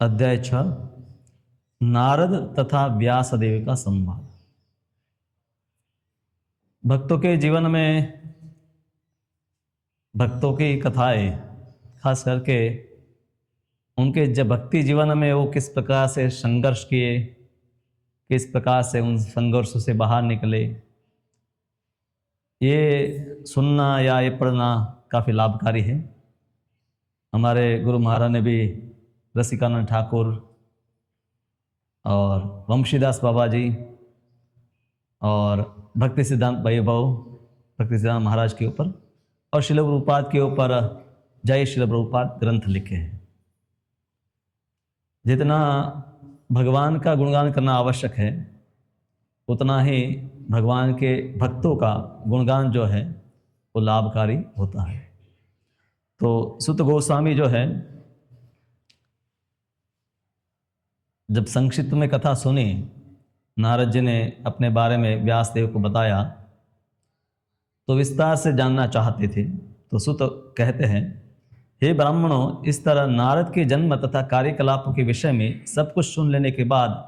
अध्याय 6 नारद तथा व्यासदेव का संवाद। भक्तों के जीवन में भक्तों की कथाएं, खास करके उनके जब भक्ति जीवन में वो किस प्रकार से संघर्ष किए, किस प्रकार से उन संघर्षों से बाहर निकले, ये सुनना या ये पढ़ना काफ़ी लाभकारी है। हमारे गुरु महाराज ने भी रसिकानंद ठाकुर और वंशीदास बाबा जी और भक्ति सिद्धांत वैभव भक्ति सिद्धांत महाराज के ऊपर और श्रील प्रभुपाद के ऊपर जय श्रील प्रभुपाद ग्रंथ लिखे हैं। जितना भगवान का गुणगान करना आवश्यक है, उतना ही भगवान के भक्तों का गुणगान जो है वो लाभकारी होता है। तो सुत गोस्वामी जो है, जब संक्षिप्त में कथा सुनी, नारद जी ने अपने बारे में व्यासदेव को बताया तो विस्तार से जानना चाहते थे। तो सुत कहते हैं, हे ब्राह्मणों, इस तरह नारद के जन्म तथा कार्यकलापों के विषय में सब कुछ सुन लेने के बाद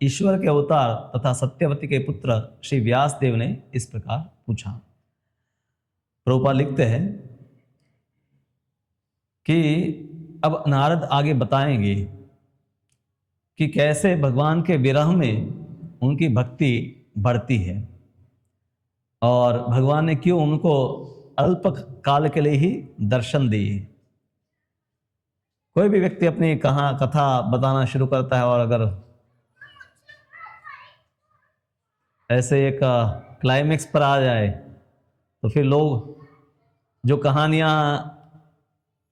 ईश्वर के अवतार तथा सत्यवती के पुत्र श्री व्यासदेव ने इस प्रकार पूछा। प्रभुपाद लिखते हैं कि अब नारद आगे बताएंगे कि कैसे भगवान के विरह में उनकी भक्ति बढ़ती है और भगवान ने क्यों उनको अल्प काल के लिए ही दर्शन दिए। कोई भी व्यक्ति अपनी कथा बताना शुरू करता है और अगर ऐसे एक क्लाइमेक्स पर आ जाए तो फिर लोग जो कहानियां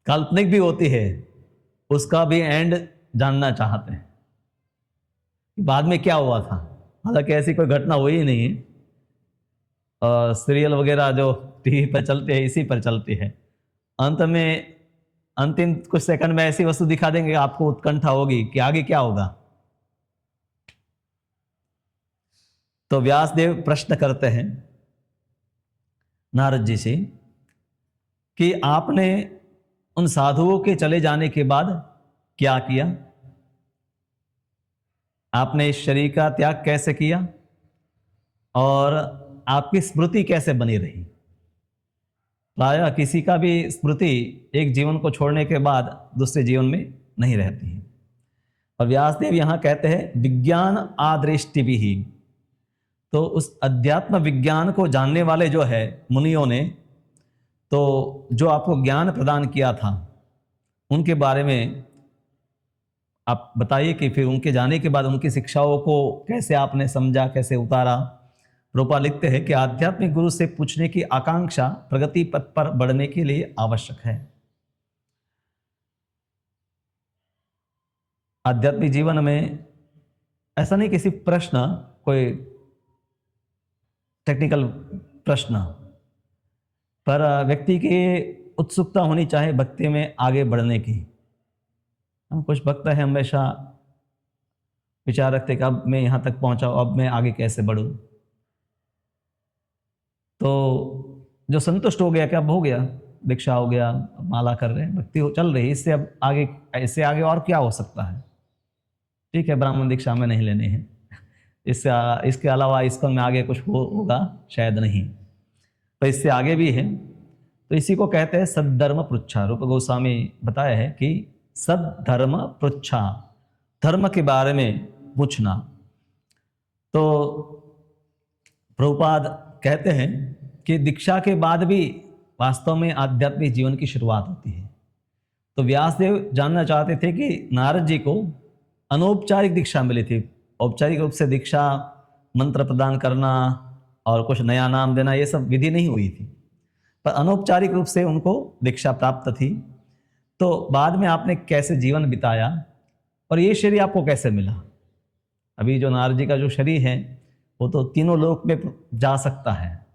काल्पनिक भी होती है उसका भी एंड जानना चाहते हैं, बाद में क्या हुआ था। हालांकि ऐसी कोई घटना हुई ही नहीं है। सीरियल वगैरह जो टीवी पर चलते हैं इसी पर चलती है। अंत में अंतिम कुछ सेकंड में ऐसी वस्तु दिखा देंगे, आपको उत्कंठा होगी कि आगे क्या होगा। तो व्यासदेव प्रश्न करते हैं नारद जी से कि आपने उन साधुओं के चले जाने के बाद क्या किया, आपने इस शरीर का त्याग कैसे किया और आपकी स्मृति कैसे बनी रही। प्रायः किसी का भी स्मृति एक जीवन को छोड़ने के बाद दूसरे जीवन में नहीं रहती है। और व्यासदेव यहां कहते हैं विज्ञान आदृष्टि भी, तो उस अध्यात्म विज्ञान को जानने वाले जो है मुनियों ने, तो जो आपको ज्ञान प्रदान किया था उनके बारे में आप बताइए कि फिर उनके जाने के बाद उनकी शिक्षाओं को कैसे आपने समझा, कैसे उतारा। प्रभुपाद लिखते हैं कि आध्यात्मिक गुरु से पूछने की आकांक्षा प्रगति पथ पर बढ़ने के लिए आवश्यक है। आध्यात्मिक जीवन में ऐसा नहीं किसी प्रश्न, कोई टेक्निकल प्रश्न, पर व्यक्ति की उत्सुकता होनी चाहिए भक्ति में आगे बढ़ने की। कुछ भक्त है हमेशा विचार रखते कि अब मैं यहाँ तक पहुँचा, अब मैं आगे कैसे बढ़ूँ। तो जो संतुष्ट हो गया कि अब हो गया, दीक्षा हो गया, माला कर रहे हैं, भक्ति चल रही, इससे अब आगे, इससे आगे और क्या हो सकता है। ठीक है, ब्राह्मण दीक्षा में नहीं लेनी है, इसके अलावा इसको में आगे कुछ होगा शायद नहीं, तो इससे आगे भी है। तो इसी को कहते हैं सद्धर्म पृच्छा। रूप गोस्वामी बताया है कि सद्धर्म पृच्छा, धर्म के बारे में पूछना। तो प्रभुपाद कहते हैं कि दीक्षा के बाद भी वास्तव में आध्यात्मिक जीवन की शुरुआत होती है। तो व्यासदेव जानना चाहते थे कि नारद जी को अनौपचारिक दीक्षा मिली थी। औपचारिक रूप से दीक्षा, मंत्र प्रदान करना और कुछ नया नाम देना, ये सब विधि नहीं हुई थी, पर अनौपचारिक रूप से उनको दीक्षा प्राप्त थी। तो बाद में आपने कैसे जीवन बिताया और ये शरीर आपको कैसे मिला। अभी जो नारद जी का जो शरीर है वो तो तीनों लोक में जा सकता है,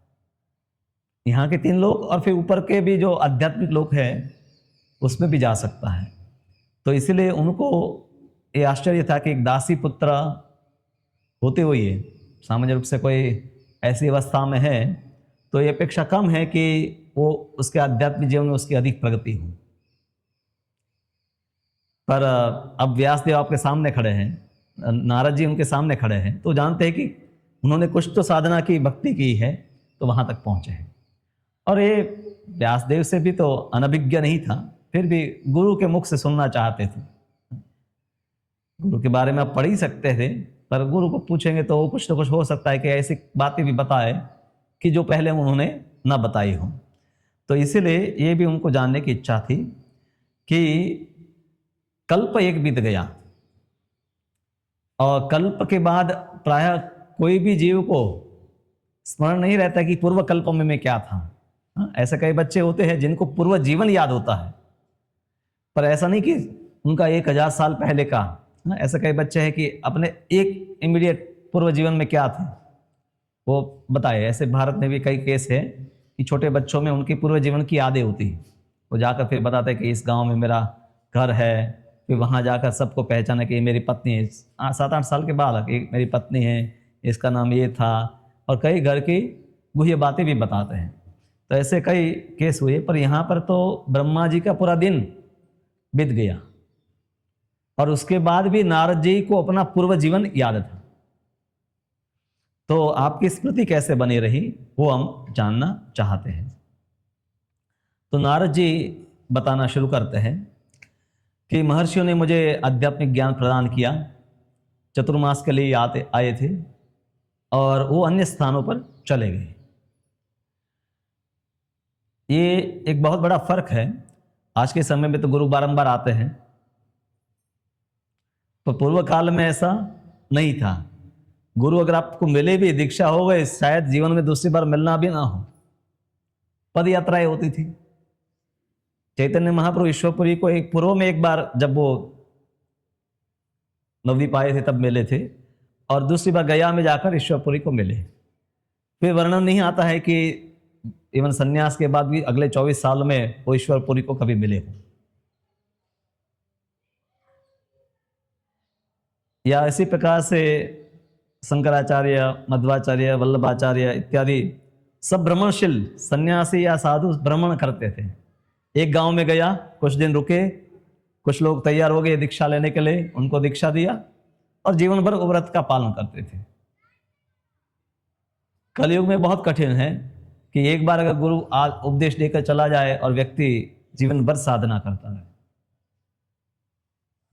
यहाँ के 3 लोक और फिर ऊपर के भी जो आध्यात्मिक लोक है उसमें भी जा सकता है। तो इसलिए उनको ये आश्चर्य था कि एक दासी पुत्र होते हुए सामान्य रूप से कोई ऐसी अवस्था में है तो ये अपेक्षा कम है कि वो उसके आध्यात्मिक जीवन में उसकी अधिक प्रगति हो। पर अब व्यासदेव आपके सामने खड़े हैं, नारद जी उनके सामने खड़े हैं, तो जानते हैं कि उन्होंने कुछ तो साधना की, भक्ति की है, तो वहां तक पहुंचे हैं। और ये व्यासदेव से भी तो अनभिज्ञ नहीं था, फिर भी गुरु के मुख से सुनना चाहते थे। गुरु के बारे में आप पढ़ ही सकते थे, पर गुरु को पूछेंगे तो वो कुछ तो कुछ हो सकता है कि ऐसी बातें भी बताए कि जो पहले उन्होंने न बताई हो। तो इसीलिए ये भी उनको जानने की इच्छा थी कि कल्प एक बीत गया और कल्प के बाद प्रायः कोई भी जीव को स्मरण नहीं रहता कि पूर्व कल्प में मैं क्या था। ऐसे कई बच्चे होते हैं जिनको पूर्व जीवन याद होता है, पर ऐसा नहीं कि उनका 1000 साल पहले का। ऐसे कई बच्चे हैं कि अपने एक इमीडिएट पूर्व जीवन में क्या थे वो बताए। ऐसे भारत में भी कई केस है कि छोटे बच्चों में उनकी पूर्व जीवन की यादें होती है, वो जाकर फिर बताते हैं कि इस गांव में मेरा घर है, फिर वहां जाकर सबको पहचाना कि ये मेरी पत्नी है। 7-8 साल के बालक, एक मेरी पत्नी है, इसका नाम ये था, और कई घर की गुह्य बातें भी बताते हैं। तो ऐसे कई केस हुए, पर यहाँ पर तो ब्रह्मा जी का पूरा दिन बीत गया और उसके बाद भी नारद जी को अपना पूर्व जीवन याद था। तो आपकी स्मृति कैसे बनी रही वो हम जानना चाहते हैं। तो नारद जी बताना शुरू करते हैं कि महर्षियों ने मुझे आध्यात्मिक ज्ञान प्रदान किया, चतुर्मास के लिए आए थे और वो अन्य स्थानों पर चले गए। ये एक बहुत बड़ा फर्क है। आज के समय में तो गुरु बारंबार आते हैं, तो पूर्व काल में ऐसा नहीं था। गुरु अगर आपको मिले भी, दीक्षा हो गए, शायद जीवन में दूसरी बार मिलना भी ना हो। पद यात्राएं होती थी। चैतन्य महाप्रभु ईश्वरपुरी को एक पूर्व में एक बार जब वो नवद्वीप आए थे तब मिले थे, और दूसरी बार गया में जाकर ईश्वरपुरी को मिले। फिर वर्णन नहीं आता है कि इवन संन्यास के बाद भी अगले 24 साल में वो ईश्वरपुरी को कभी मिले हो, या इसी प्रकार से शंकराचार्य, मध्वाचार्य, वल्लभाचार्य इत्यादि सब भ्रमणशील सन्यासी या साधु भ्रमण करते थे। एक गांव में गया, कुछ दिन रुके, कुछ लोग तैयार हो गए दीक्षा लेने के लिए, उनको दीक्षा दिया और जीवन भर व्रत का पालन करते थे। कलयुग में बहुत कठिन है कि एक बार अगर गुरु आज उपदेश देकर चला जाए और व्यक्ति जीवन भर साधना करता है।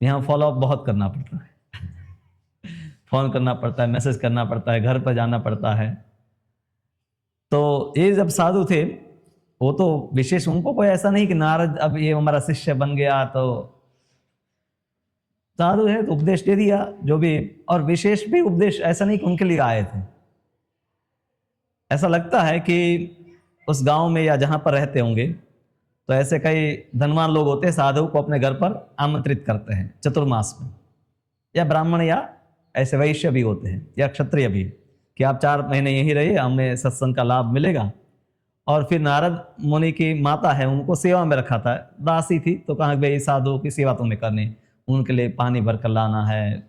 यहाँ फॉलोअप बहुत करना पड़ता है, फोन करना पड़ता है, मैसेज करना पड़ता है, घर पर जाना पड़ता है। तो ये जब साधु थे वो तो विशेष, उनको कोई ऐसा नहीं कि नारद अब ये हमारा शिष्य बन गया तो साधु है तो उपदेश दे दिया जो भी, और विशेष भी उपदेश ऐसा नहीं कि उनके लिए आए थे। ऐसा लगता है कि उस गांव में या जहां पर रहते होंगे तो ऐसे कई धनवान लोग होते हैं, साधु को अपने घर पर आमंत्रित करते हैं चतुर्मास में, या ब्राह्मण या ऐसे वैश्य भी होते हैं या क्षत्रिय भी, कि आप 4 महीने यहीं रहिए, हमें सत्संग का लाभ मिलेगा। और फिर नारद मुनि की माता है, उनको सेवा में रखा था, दासी थी, तो कहा भाई साधु की सेवा तुम्हें करनी, उनके लिए पानी भर कर लाना है,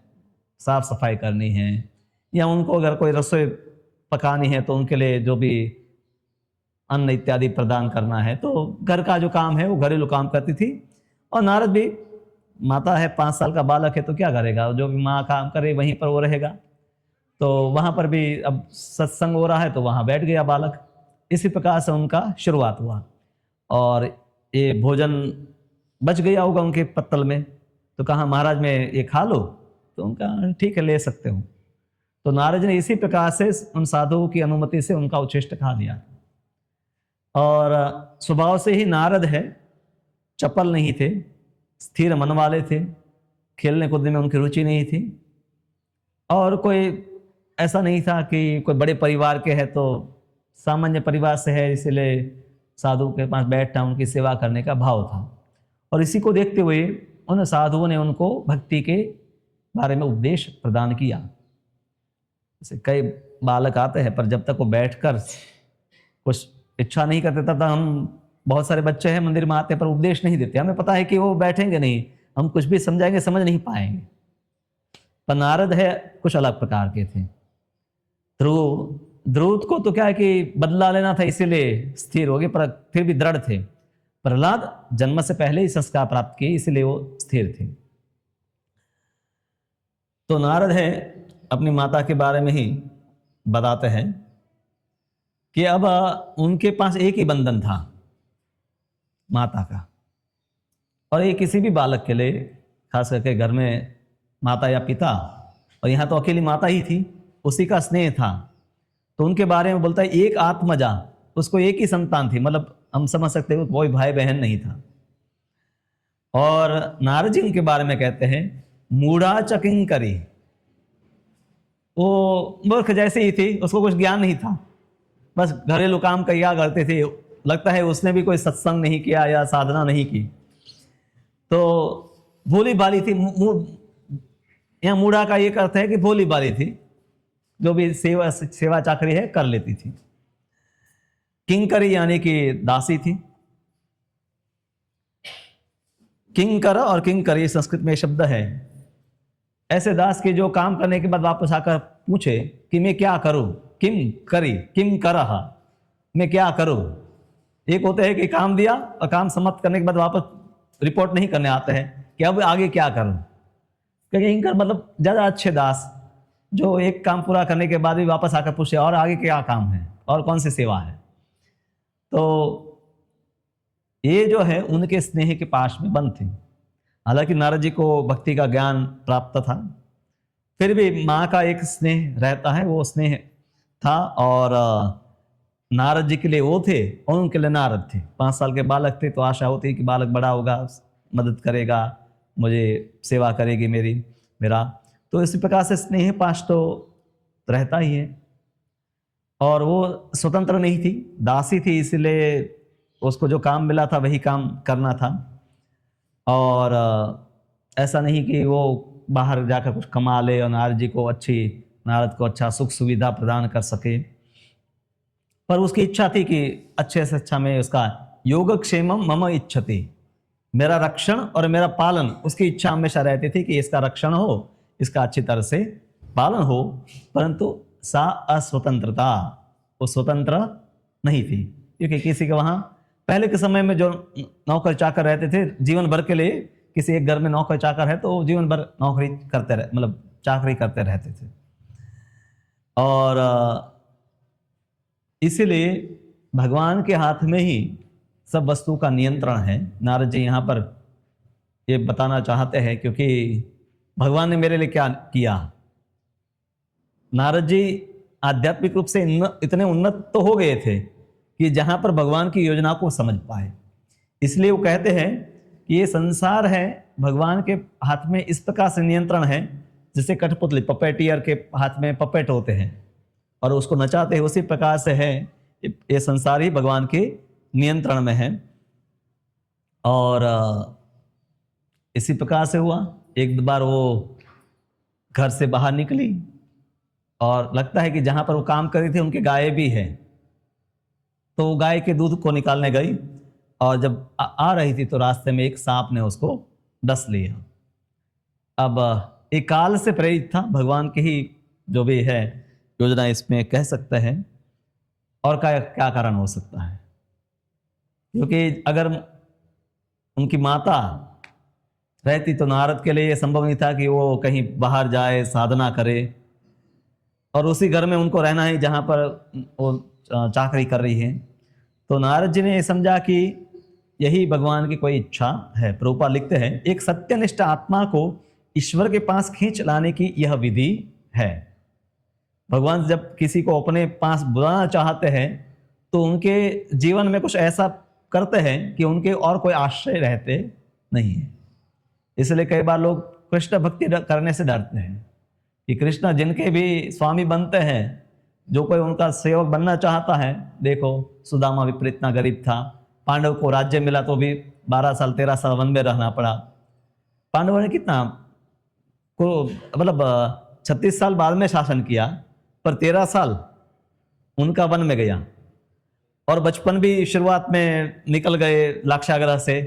साफ सफाई करनी है, या उनको अगर कोई रसोई पकानी है तो उनके लिए जो भी अन्न इत्यादि प्रदान करना है। तो घर का जो काम है वो घरेलू काम करती थी। और नारद भी, माता है, 5 साल का बालक है तो क्या करेगा, जो भी माँ काम करे वहीं पर वो रहेगा। तो वहाँ पर भी अब सत्संग हो रहा है तो वहाँ बैठ गया बालक। इसी प्रकार से उनका शुरुआत हुआ और ये भोजन बच गया होगा उनके पत्तल में, तो कहा महाराज मैं ये खा लो, तो उनका ठीक है ले सकते हो। तो नारद ने इसी प्रकार से उन साधुओं की अनुमति से उनका उच्छिष्ट खा लिया। और स्वभाव से ही नारद है, चपल नहीं थे, स्थिर मन वाले थे, खेलने कूदने में उनकी रुचि नहीं थी, और कोई ऐसा नहीं था कि कोई बड़े परिवार के है तो सामान्य परिवार से है इसलिए साधु के पास बैठना, उनकी सेवा करने का भाव था। और इसी को देखते हुए उन साधुओं ने उनको भक्ति के बारे में उपदेश प्रदान किया। जैसे कई बालक आते हैं पर जब तक वो बैठकर कुछ इच्छा नहीं करते तब तक, हम बहुत सारे बच्चे हैं मंदिर में आते हैं पर उपदेश नहीं देते, हमें पता है कि वो बैठेंगे नहीं, हम कुछ भी समझाएंगे समझ नहीं पाएंगे। पर नारद है कुछ अलग प्रकार के थे। ध्रुव को तो क्या है कि बदला लेना था इसीलिए स्थिर हो गए, पर फिर भी दृढ़ थे। प्रहलाद जन्म से पहले ही संस्कार प्राप्त किए इसलिए वो स्थिर थे। तो नारद है अपनी माता के बारे में ही बताते हैं कि अब उनके पास एक ही बंधन था माता का, और ये किसी भी बालक के लिए, खास करके घर में माता या पिता, और यहाँ तो अकेली माता ही थी, उसी का स्नेह था। तो उनके बारे में बोलता है एक आत्मजा, उसको एक ही संतान थी, मतलब हम समझ सकते हो कोई भाई बहन नहीं था। और नारद जी उनके बारे में कहते हैं मूढ़ा चकिंकरी, वो मूर्ख जैसे ही थी, उसको कुछ ज्ञान नहीं था, बस घरेलू काम किया करते थे। लगता है उसने भी कोई सत्संग नहीं किया या साधना नहीं की, तो भोली बाली थी। यहाँ मूढ़ा का एक अर्थ है कि भोली बाली थी, जो भी सेवा चाकरी है कर लेती थी। किंकरी यानी कि दासी थी। किंकर और किंकरी संस्कृत में शब्द है, ऐसे दास के जो काम करने के बाद वापस आकर पूछे कि मैं क्या करूं, किम करी किम करह, मैं क्या करूं। एक होते हैं कि काम दिया और काम समाप्त करने के बाद वापस रिपोर्ट नहीं करने आते हैं कि अब आगे क्या करूं। क्योंकि किंकर मतलब ज्यादा अच्छे दास, जो एक काम पूरा करने के बाद भी वापस आकर पूछे और आगे क्या काम है और कौन सी सेवा है। तो ये जो है उनके स्नेह के पास में बंद थे। हालांकि नारद जी को भक्ति का ज्ञान प्राप्त था, फिर भी माँ का एक स्नेह रहता है, वो स्नेह था। और नारद जी के लिए वो थे और उनके लिए नारद थे। 5 साल के बालक थे, तो आशा होती है कि बालक बड़ा होगा, मदद करेगा, मुझे सेवा करेगी मेरा। तो इसी प्रकार से स्नेह पाश तो रहता ही है। और वो स्वतंत्र नहीं थी, दासी थी, इसलिए उसको जो काम मिला था वही काम करना था। और ऐसा नहीं कि वो बाहर जाकर कुछ कमा ले और नारद को अच्छा सुख सुविधा प्रदान कर सके। पर उसकी इच्छा थी कि अच्छे से अच्छा में उसका योगक्षेमम मम इच्छति, मेरा रक्षण और मेरा पालन, उसकी इच्छा हमेशा रहती थी कि इसका रक्षण हो, इसका अच्छी तरह से पालन हो। परंतु सा अस्वतंत्रता, वो स्वतंत्र नहीं थी, क्योंकि किसी के वहाँ पहले के समय में जो नौकर चाकर रहते थे जीवन भर के लिए, किसी एक घर में नौकर चाकर है तो जीवन भर नौकरी करते रहे, मतलब चाकरी करते रहते थे। और इसीलिए भगवान के हाथ में ही सब वस्तु का नियंत्रण है। नारद जी यहाँ पर ये बताना चाहते हैं, क्योंकि भगवान ने मेरे लिए क्या किया। नारद जी आध्यात्मिक रूप से इतने उन्नत तो हो गए थे कि जहां पर भगवान की योजना को समझ पाए। इसलिए वो कहते हैं कि ये संसार है भगवान के हाथ में इस प्रकार से नियंत्रण है, जैसे कठपुतली पपेटियर के हाथ में पपेट होते हैं और उसको नचाते हैं, उसी प्रकार से है ये संसार ही भगवान के नियंत्रण में है। और इसी प्रकार से हुआ। एक बार वो घर से बाहर निकली और लगता है कि जहां पर वो काम कर रही थी उनके गाय भी है, तो वो गाय के दूध को निकालने गई और जब आ रही थी तो रास्ते में एक सांप ने उसको डस लिया। अब एक काल से प्रेरित था, भगवान की ही जो भी है योजना इसमें कह सकते हैं। और क्या कारण हो सकता है, क्योंकि अगर उनकी माता रहती तो नारद के लिए यह संभव नहीं था कि वो कहीं बाहर जाए साधना करे, और उसी घर में उनको रहना है जहां पर वो चाकरी कर रही है। तो नारद जी ने समझा कि यही भगवान की कोई इच्छा है। प्रभुपाद लिखते हैं एक सत्यनिष्ठ आत्मा को ईश्वर के पास खींच लाने की यह विधि है। भगवान जब किसी को अपने पास बुलाना चाहते हैं तो उनके जीवन में कुछ ऐसा करते हैं कि उनके और कोई आश्रय रहते नहीं है। इसलिए कई बार लोग कृष्ण भक्ति करने से डरते हैं कि कृष्ण जिनके भी स्वामी बनते हैं, जो कोई उनका सेवक बनना चाहता है, देखो सुदामा भी इतना गरीब था, पांडव को राज्य मिला तो भी 12 साल 13 साल वन में रहना पड़ा। पांडवों ने कितना को मतलब 36 साल बाद में शासन किया, पर 13 साल उनका वन में गया। और बचपन भी शुरुआत में निकल गए लाक्षागृह से,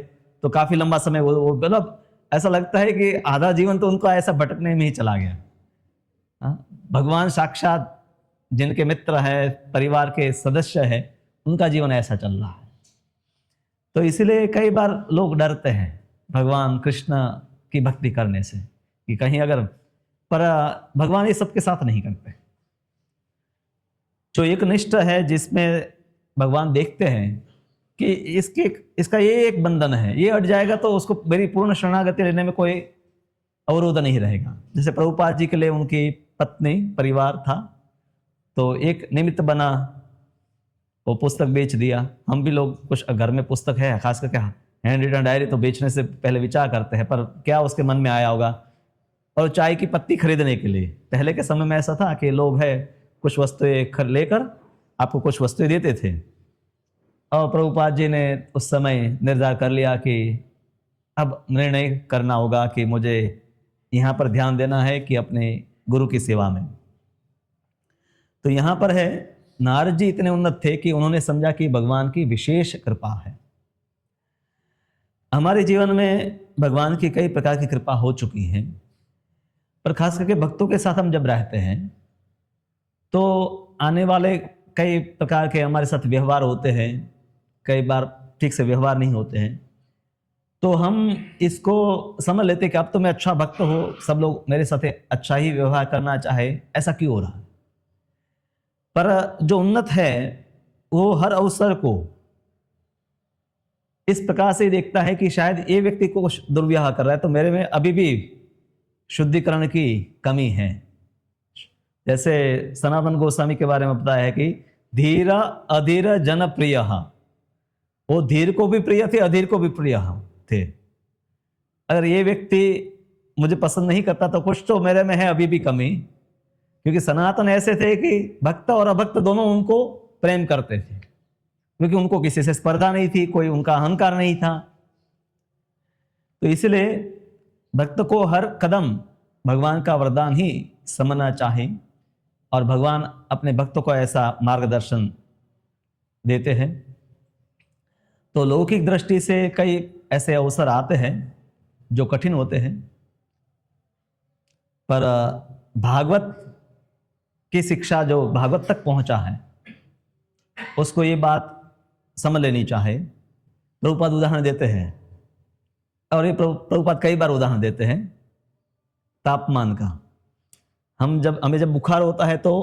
तो काफी लंबा समय वो मतलब ऐसा लगता है कि आधा जीवन तो उनका ऐसा भटकने में ही चला गया। भगवान साक्षात जिनके मित्र है, परिवार के सदस्य है, उनका जीवन ऐसा चल रहा है। तो इसलिए कई बार लोग डरते हैं भगवान कृष्ण की भक्ति करने से कि कहीं अगर पर भगवान ये सबके साथ नहीं करते। जो एक निष्ठ है, जिसमें भगवान देखते हैं कि इसका ये एक बंधन है, ये हट जाएगा तो उसको मेरी पूर्ण शरणागति लेने में कोई अवरोध नहीं रहेगा। जैसे प्रभुपाद जी के लिए उनकी पत्नी परिवार था, तो एक निमित्त बना, वो पुस्तक बेच दिया। हम भी लोग कुछ घर में पुस्तक है, खास करके हैंड रिटन डायरी, तो बेचने से पहले विचार करते हैं, पर क्या उसके मन में आया होगा। और चाय की पत्ती खरीदने के लिए पहले के समय में ऐसा था कि लोग है कुछ वस्तुएं लेकर आपको कुछ वस्तुएं देते थे। और प्रभुपाद जी ने उस समय निर्धार कर लिया कि अब निर्णय करना होगा कि मुझे यहाँ पर ध्यान देना है कि अपने गुरु की सेवा में। तो यहाँ पर है, नारद जी इतने उन्नत थे कि उन्होंने समझा कि भगवान की विशेष कृपा है। हमारे जीवन में भगवान की कई प्रकार की कृपा हो चुकी है, पर खास करके भक्तों के साथ हम जब रहते हैं तो आने वाले कई प्रकार के हमारे साथ व्यवहार होते हैं, कई बार ठीक से व्यवहार नहीं होते हैं, तो हम इसको समझ लेते हैं कि अब तो मैं अच्छा भक्त हो, सब लोग मेरे साथ अच्छा ही व्यवहार करना चाहे, ऐसा क्यों हो रहा है। पर जो उन्नत है वो हर अवसर को इस प्रकार से देखता है कि शायद ये व्यक्ति को कुछ दुर्व्यवहार कर रहा है, तो मेरे में अभी भी शुद्धिकरण की कमी है। जैसे सनातन गोस्वामी के बारे में बताया है कि धीर अधीर जन प्रिय, वो धीर को भी प्रिय थे, अधीर को भी प्रिय थे। अगर ये व्यक्ति मुझे पसंद नहीं करता तो कुछ तो मेरे में है अभी भी कमी, क्योंकि सनातन ऐसे थे कि भक्त और अभक्त दोनों उनको प्रेम करते थे, क्योंकि उनको किसी से स्पर्धा नहीं थी, कोई उनका अहंकार नहीं था। तो इसलिए भक्त को हर कदम भगवान का वरदान ही समझना चाहे, और भगवान अपने भक्तों को ऐसा मार्गदर्शन देते हैं। तो लौकिक दृष्टि से कई ऐसे अवसर आते हैं जो कठिन होते हैं, पर भागवत की शिक्षा जो भागवत तक पहुंचा है उसको ये बात समझ लेनी चाहे। प्रभुपाद उदाहरण देते हैं, और ये प्रभुपाद कई बार उदाहरण देते हैं तापमान का। हमें जब बुखार होता है तो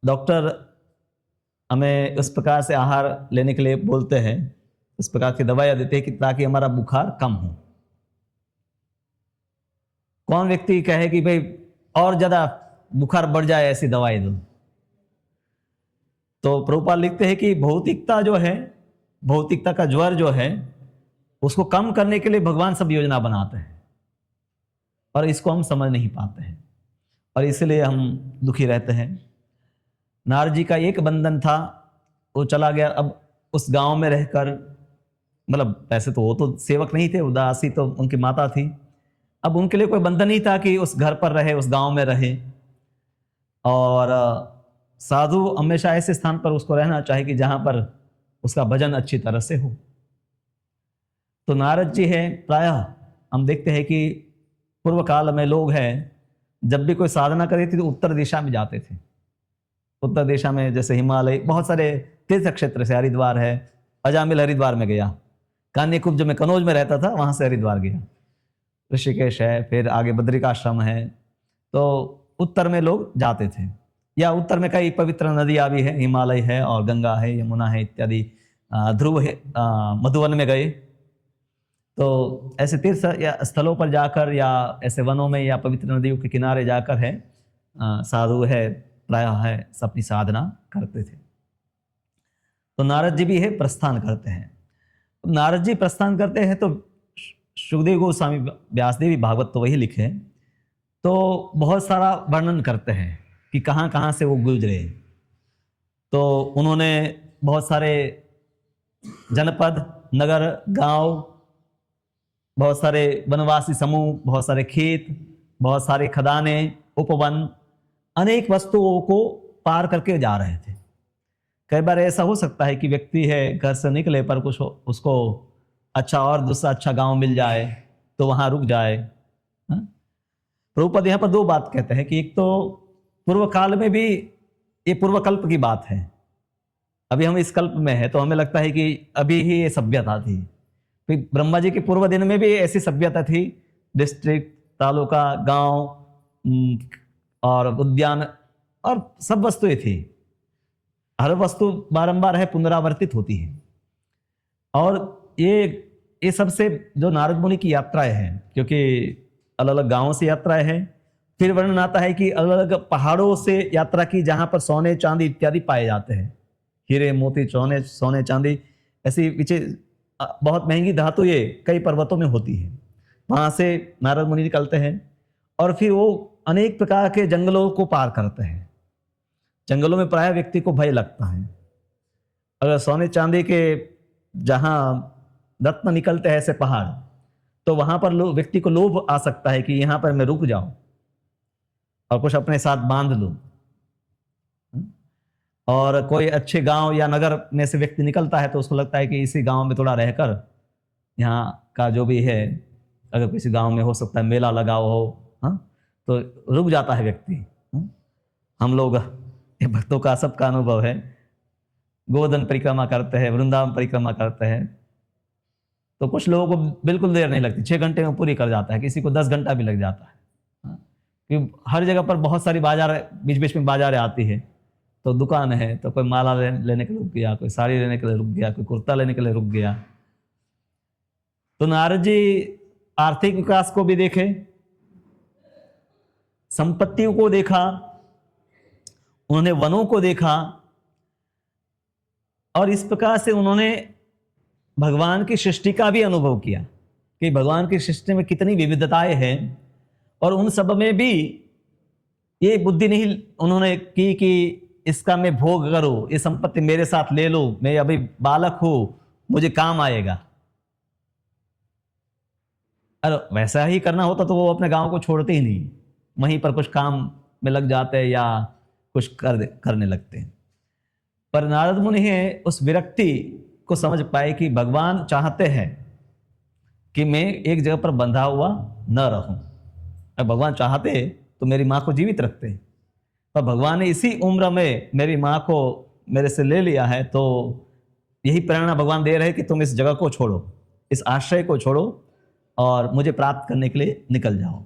डॉक्टर हमें उस प्रकार से आहार लेने के लिए बोलते हैं, उस प्रकार की दवाइयां देते हैं कि ताकि हमारा बुखार कम हो। कौन व्यक्ति कहे कि भाई और ज्यादा बुखार बढ़ जाए ऐसी दवाई दो। तो प्रभुपाद लिखते हैं कि भौतिकता जो है, भौतिकता का ज्वर जो है, उसको कम करने के लिए भगवान सब योजना बनाते हैं, और इसको हम समझ नहीं पाते हैं, और इसलिए हम दुखी रहते हैं। नारद जी का एक बंधन था, वो चला गया। अब उस गांव में रहकर, मतलब वैसे तो वो तो सेवक नहीं थे, उदासी तो उनकी माता थी, अब उनके लिए कोई बंधन नहीं था कि उस घर पर रहे, उस गांव में रहे। और साधु हमेशा ऐसे स्थान पर उसको रहना चाहिए कि जहां पर उसका भजन अच्छी तरह से हो। तो नारद जी है, प्रायः हम देखते हैं कि पूर्व काल में लोग हैं, जब भी कोई साधना करे थी तो उत्तर दिशा में जाते थे। उत्तर दिशा में जैसे हिमालय, बहुत सारे तीर्थ क्षेत्र से, हरिद्वार है, अजामिल हरिद्वार में गया, कान्यकुब्ज जब मैं कनौज में रहता था वहां से हरिद्वार गया, ऋषिकेश है, फिर आगे बद्रिकाश्रम है। तो उत्तर में लोग जाते थे, या उत्तर में कई पवित्र नदियां भी है, हिमालय है और गंगा है, यमुना है इत्यादि। ध्रुव है, मधुवन में गए। तो ऐसे तीर्थ या स्थलों पर जाकर, या ऐसे वनों में या पवित्र नदियों के किनारे जाकर है साधु है, प्रायः है, अपनी साधना करते थे। तो नारद जी भी है, प्रस्थान करते हैं। नारद जी प्रस्थान करते हैं तो सुखदेव गोस्वामी व्यासदेव भागवत तो वही लिखे, तो बहुत सारा वर्णन करते हैं कि कहाँ कहाँ से वो गुजरे। तो उन्होंने बहुत सारे जनपद, नगर, गांव, बहुत सारे वनवासी समूह, बहुत सारे खेत, बहुत सारे खदाने, उपवन, अनेक वस्तुओं को पार करके जा रहे थे। कई बार ऐसा हो सकता है कि व्यक्ति है घर से निकले, पर कुछ उसको अच्छा और दूसरा अच्छा गांव मिल जाए तो वहां रुक जाए। प्रभुपाद यहाँ पर दो बात कहते हैं कि एक तो पूर्व काल में भी, ये पूर्वकल्प की बात है, अभी हम इस कल्प में है तो हमें लगता है कि अभी ही ये सभ्यता थी। ब्रह्मा जी के पूर्व दिन में भी ऐसी सभ्यता थी, डिस्ट्रिक्ट, तालुका, गांव, और उद्यान और सब वस्तुएं थी। हर वस्तु बारंबार है पुनरावर्तित होती है। और ये सबसे जो नारद मुनि की यात्राएं हैं, क्योंकि अलग अलग गांवों से यात्राएं हैं। फिर वर्णन आता है कि अलग अलग पहाड़ों से यात्रा की, जहां पर सोने चांदी इत्यादि पाए जाते हैं, हीरे मोती सोने चांदी ऐसी पीछे बहुत महंगी धातु ये कई पर्वतों में होती है। वहां से नारद मुनि निकलते हैं और फिर वो अनेक प्रकार के जंगलों को पार करते हैं। जंगलों में प्राय व्यक्ति को भय लगता है। अगर सोने चांदी के जहां रत्न निकलते हैं ऐसे पहाड़, तो वहां पर व्यक्ति को लोभ आ सकता है कि यहां पर मैं रुक जाऊं और कुछ अपने साथ बांध लूं। और कोई अच्छे गांव या नगर में से व्यक्ति निकलता है तो उसको लगता है कि इसी गांव में थोड़ा रहकर यहाँ का जो भी है, अगर किसी गांव में हो सकता है मेला लगा हो, तो रुक जाता है व्यक्ति। हम लोग ये भक्तों का सबका अनुभव है, गोवर्धन परिक्रमा करते हैं, वृंदावन परिक्रमा करते हैं, तो कुछ लोगों को बिल्कुल देर नहीं लगती, 6 घंटे में पूरी कर जाता है, किसी को 10 घंटा भी लग जाता है। क्योंकि हर जगह पर बहुत सारी बाजार, बीच बीच में बाजारें आती है, तो दुकान है तो कोई माला लेने के लिए रुक गया, कोई साड़ी लेने के लिए रुक गया, कोई कुर्ता लेने के लिए रुक गया। तो नारद जी आर्थिक विकास को भी देखे, संपत्तियों को देखा, उन्होंने वनों को देखा, और इस प्रकार से उन्होंने भगवान की सृष्टि का भी अनुभव किया कि भगवान की सृष्टि में कितनी विविधताएं हैं। और उन सब में भी ये बुद्धि नहीं उन्होंने की कि इसका मैं भोग करूं, ये संपत्ति मेरे साथ ले लो, मैं अभी बालक हूं, मुझे काम आएगा। अरे वैसा ही करना होता तो वो अपने गांव को छोड़ते ही नहीं, वहीं पर कुछ काम में लग जाते या कुछ करने लगते हैं। पर नारद मुनि है उस विरक्ति को समझ पाए कि भगवान चाहते हैं कि मैं एक जगह पर बंधा हुआ न रहूं। अगर भगवान चाहते तो मेरी माँ को जीवित रखते, पर भगवान ने इसी उम्र में मेरी माँ को मेरे से ले लिया है, तो यही प्रेरणा भगवान दे रहे हैं कि तुम इस जगह को छोड़ो, इस आश्रय को छोड़ो और मुझे प्राप्त करने के लिए निकल जाओ।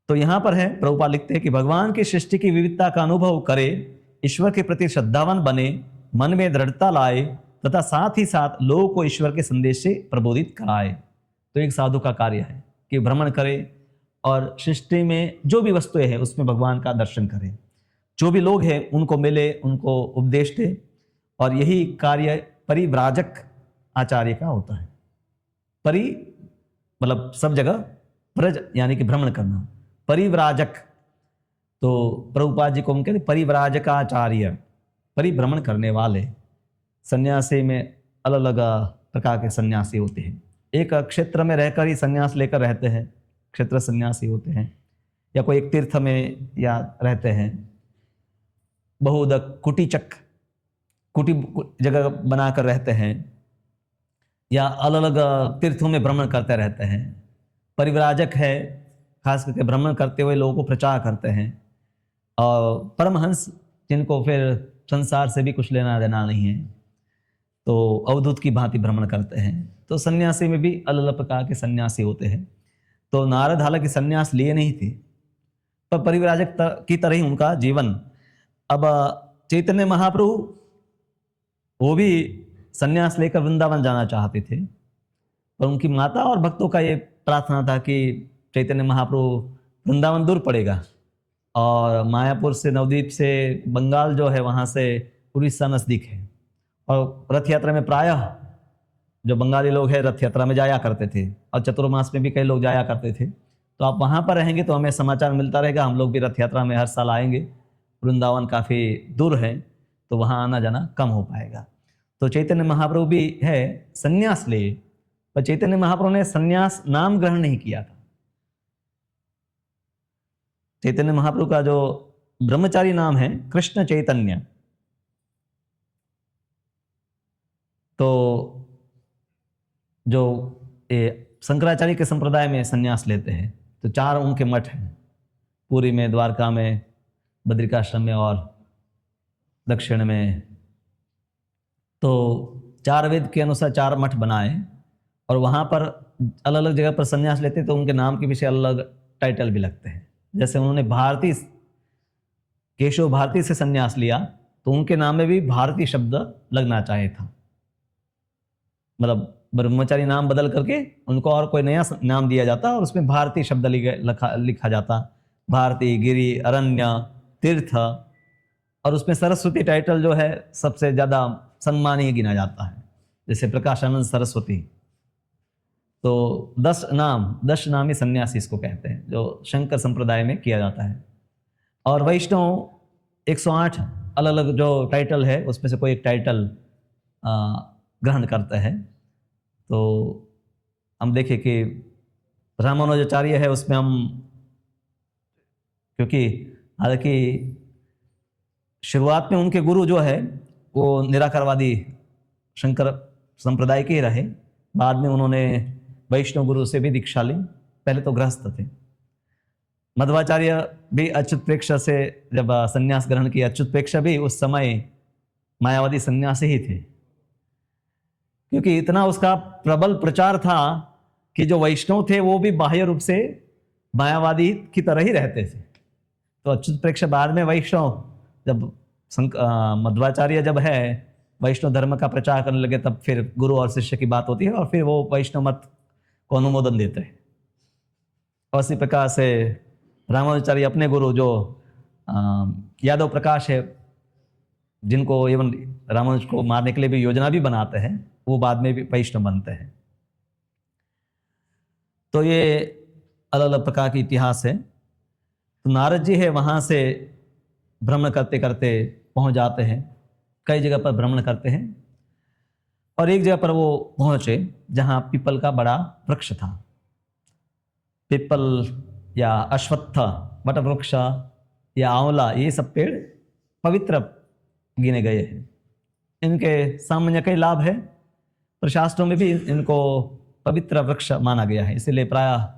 तो यहां पर है, प्रभुपाद लिखते हैं कि भगवान की सृष्टि की विविधता का अनुभव करे, ईश्वर के प्रति श्रद्धावान बने, मन में दृढ़ता लाए तथा साथ ही साथ लोगों को ईश्वर के संदेश से प्रबोधित कराए। तो एक साधु का कार्य है कि भ्रमण करे और सृष्टि में जो भी वस्तुएं हैं उसमें भगवान का दर्शन करे, जो भी लोग हैं उनको मिले, उनको उपदेश दे। और यही कार्य परिव्राजक आचार्य का होता है। परि मतलब सब जगह, व्रज यानी कि भ्रमण करना, परिव्राजक। तो प्रभुपाद जी को हम कहते परिव्राजकाचार्य, परिभ्रमण करने वाले। सन्यासी में अलग अलग प्रकार के सन्यासी होते हैं। एक क्षेत्र में रहकर ही सन्यास लेकर रहते हैं, क्षेत्र सन्यासी होते हैं, या कोई एक तीर्थ में या रहते हैं। बहुधा कुटीचक, कुटी जगह बनाकर रहते हैं, या अलग अलग तीर्थों में भ्रमण करते रहते हैं। परिव्राजक है, खास करके भ्रमण करते हुए लोगों को प्रचार करते हैं। और परमहंस, जिनको फिर संसार से भी कुछ लेना देना नहीं है, तो अवधूत की भांति भ्रमण करते हैं। तो सन्यासी में भी अलग अलग प्रकार के सन्यासी होते हैं। तो नारद हालांकि सन्यास लिए नहीं थे, पर परिव्राजक की तरह ही उनका जीवन। अब चैतन्य महाप्रभु वो भी सन्यास लेकर वृंदावन जाना चाहते थे, पर उनकी माता और भक्तों का ये प्रार्थना था कि चैतन्य महाप्रभु वृंदावन दूर पड़ेगा, और मायापुर से, नवद्वीप से बंगाल जो है वहाँ से उड़ीसा नज़दीक है, और रथ यात्रा में प्रायः जो बंगाली लोग हैं रथ यात्रा में जाया करते थे, और चतुर्मास में भी कई लोग जाया करते थे। तो आप वहाँ पर रहेंगे तो हमें समाचार मिलता रहेगा, हम लोग भी रथ यात्रा में हर साल आएंगे। वृंदावन काफ़ी दूर है तो वहाँ आना जाना कम हो पाएगा। तो चैतन्य महाप्रभु भी है संन्यास लिए, पर चैतन्य महाप्रभु ने संन्यास नाम ग्रहण नहीं किया था। चैतन्य महाप्रभु का जो ब्रह्मचारी नाम है कृष्ण चैतन्य। तो जो शंकराचार्य के संप्रदाय में संन्यास लेते हैं तो 4 उनके मठ हैं, पुरी में, द्वारका में, बद्रिकाश्रम में और दक्षिण में। तो 4 वेद के अनुसार 4 मठ बनाए, और वहाँ पर अलग अलग जगह पर संन्यास लेते तो उनके नाम के पीछे अलग टाइटल भी लगते हैं। जैसे उन्होंने भारती, केशव भारती से संन्यास लिया तो उनके नाम में भी भारती शब्द लगना चाहिए था। मतलब ब्रह्मचारी नाम बदल करके उनको और कोई नया नाम दिया जाता और उसमें भारती शब्द लिखा जाता। भारती, गिरि, अरण्य, तीर्थ, और उसमें सरस्वती टाइटल जो है सबसे ज़्यादा सम्मानीय गिना जाता है, जैसे प्रकाशानंद सरस्वती। तो 10 नामी सन्यासी इसको कहते हैं, जो शंकर संप्रदाय में किया जाता है। और वैष्णव 108 अलग अलग जो टाइटल है उसमें से कोई एक टाइटल ग्रहण करते हैं। तो हम देखें कि रामानुजाचार्य है, उसमें हम, क्योंकि हालांकि शुरुआत में उनके गुरु जो है वो निराकारवादी शंकर संप्रदाय के ही रहे, बाद में उन्होंने वैष्णव गुरु से भी दीक्षा ली। पहले तो गृहस्थ थे। मध्वाचार्य भी अच्युत प्रेक्षक से जब संन्यास ग्रहण किया, अच्युत प्रेक्षक भी उस समय मायावादी सन्यासी ही थे, क्योंकि इतना उसका प्रबल प्रचार था कि जो वैष्णव थे वो भी बाह्य रूप से मायावादी की तरह ही रहते थे। तो अच्युत प्रेक्षक बाद में वैष्णव, जब मध्वाचार्य जब है वैष्णव धर्म का प्रचार करने लगे, तब फिर गुरु और शिष्य की बात होती है और फिर वो वैष्णव मत को अनुमोदन देते हैं। और इसी प्रकार से रामानुजाचार्य अपने गुरु जो यादव प्रकाश है, जिनको एवं रामानुज को मारने के लिए भी योजना भी बनाते हैं, वो बाद में भी वैष्णव बनते हैं। तो ये अलग अलग प्रकार के इतिहास है। तो नारद जी है, वहाँ से भ्रमण करते करते पहुँच जाते हैं, कई जगह पर भ्रमण करते हैं, और एक जगह पर वो पहुँचे जहाँ पीपल का बड़ा वृक्ष था। पीपल या अश्वत्थ, वट वृक्ष या आंवला, ये सब पेड़ पवित्र गिने गए हैं। इनके सामान्य कई लाभ है, प्रशास्त्रों में भी इनको पवित्र वृक्ष माना गया है। इसीलिए प्रायः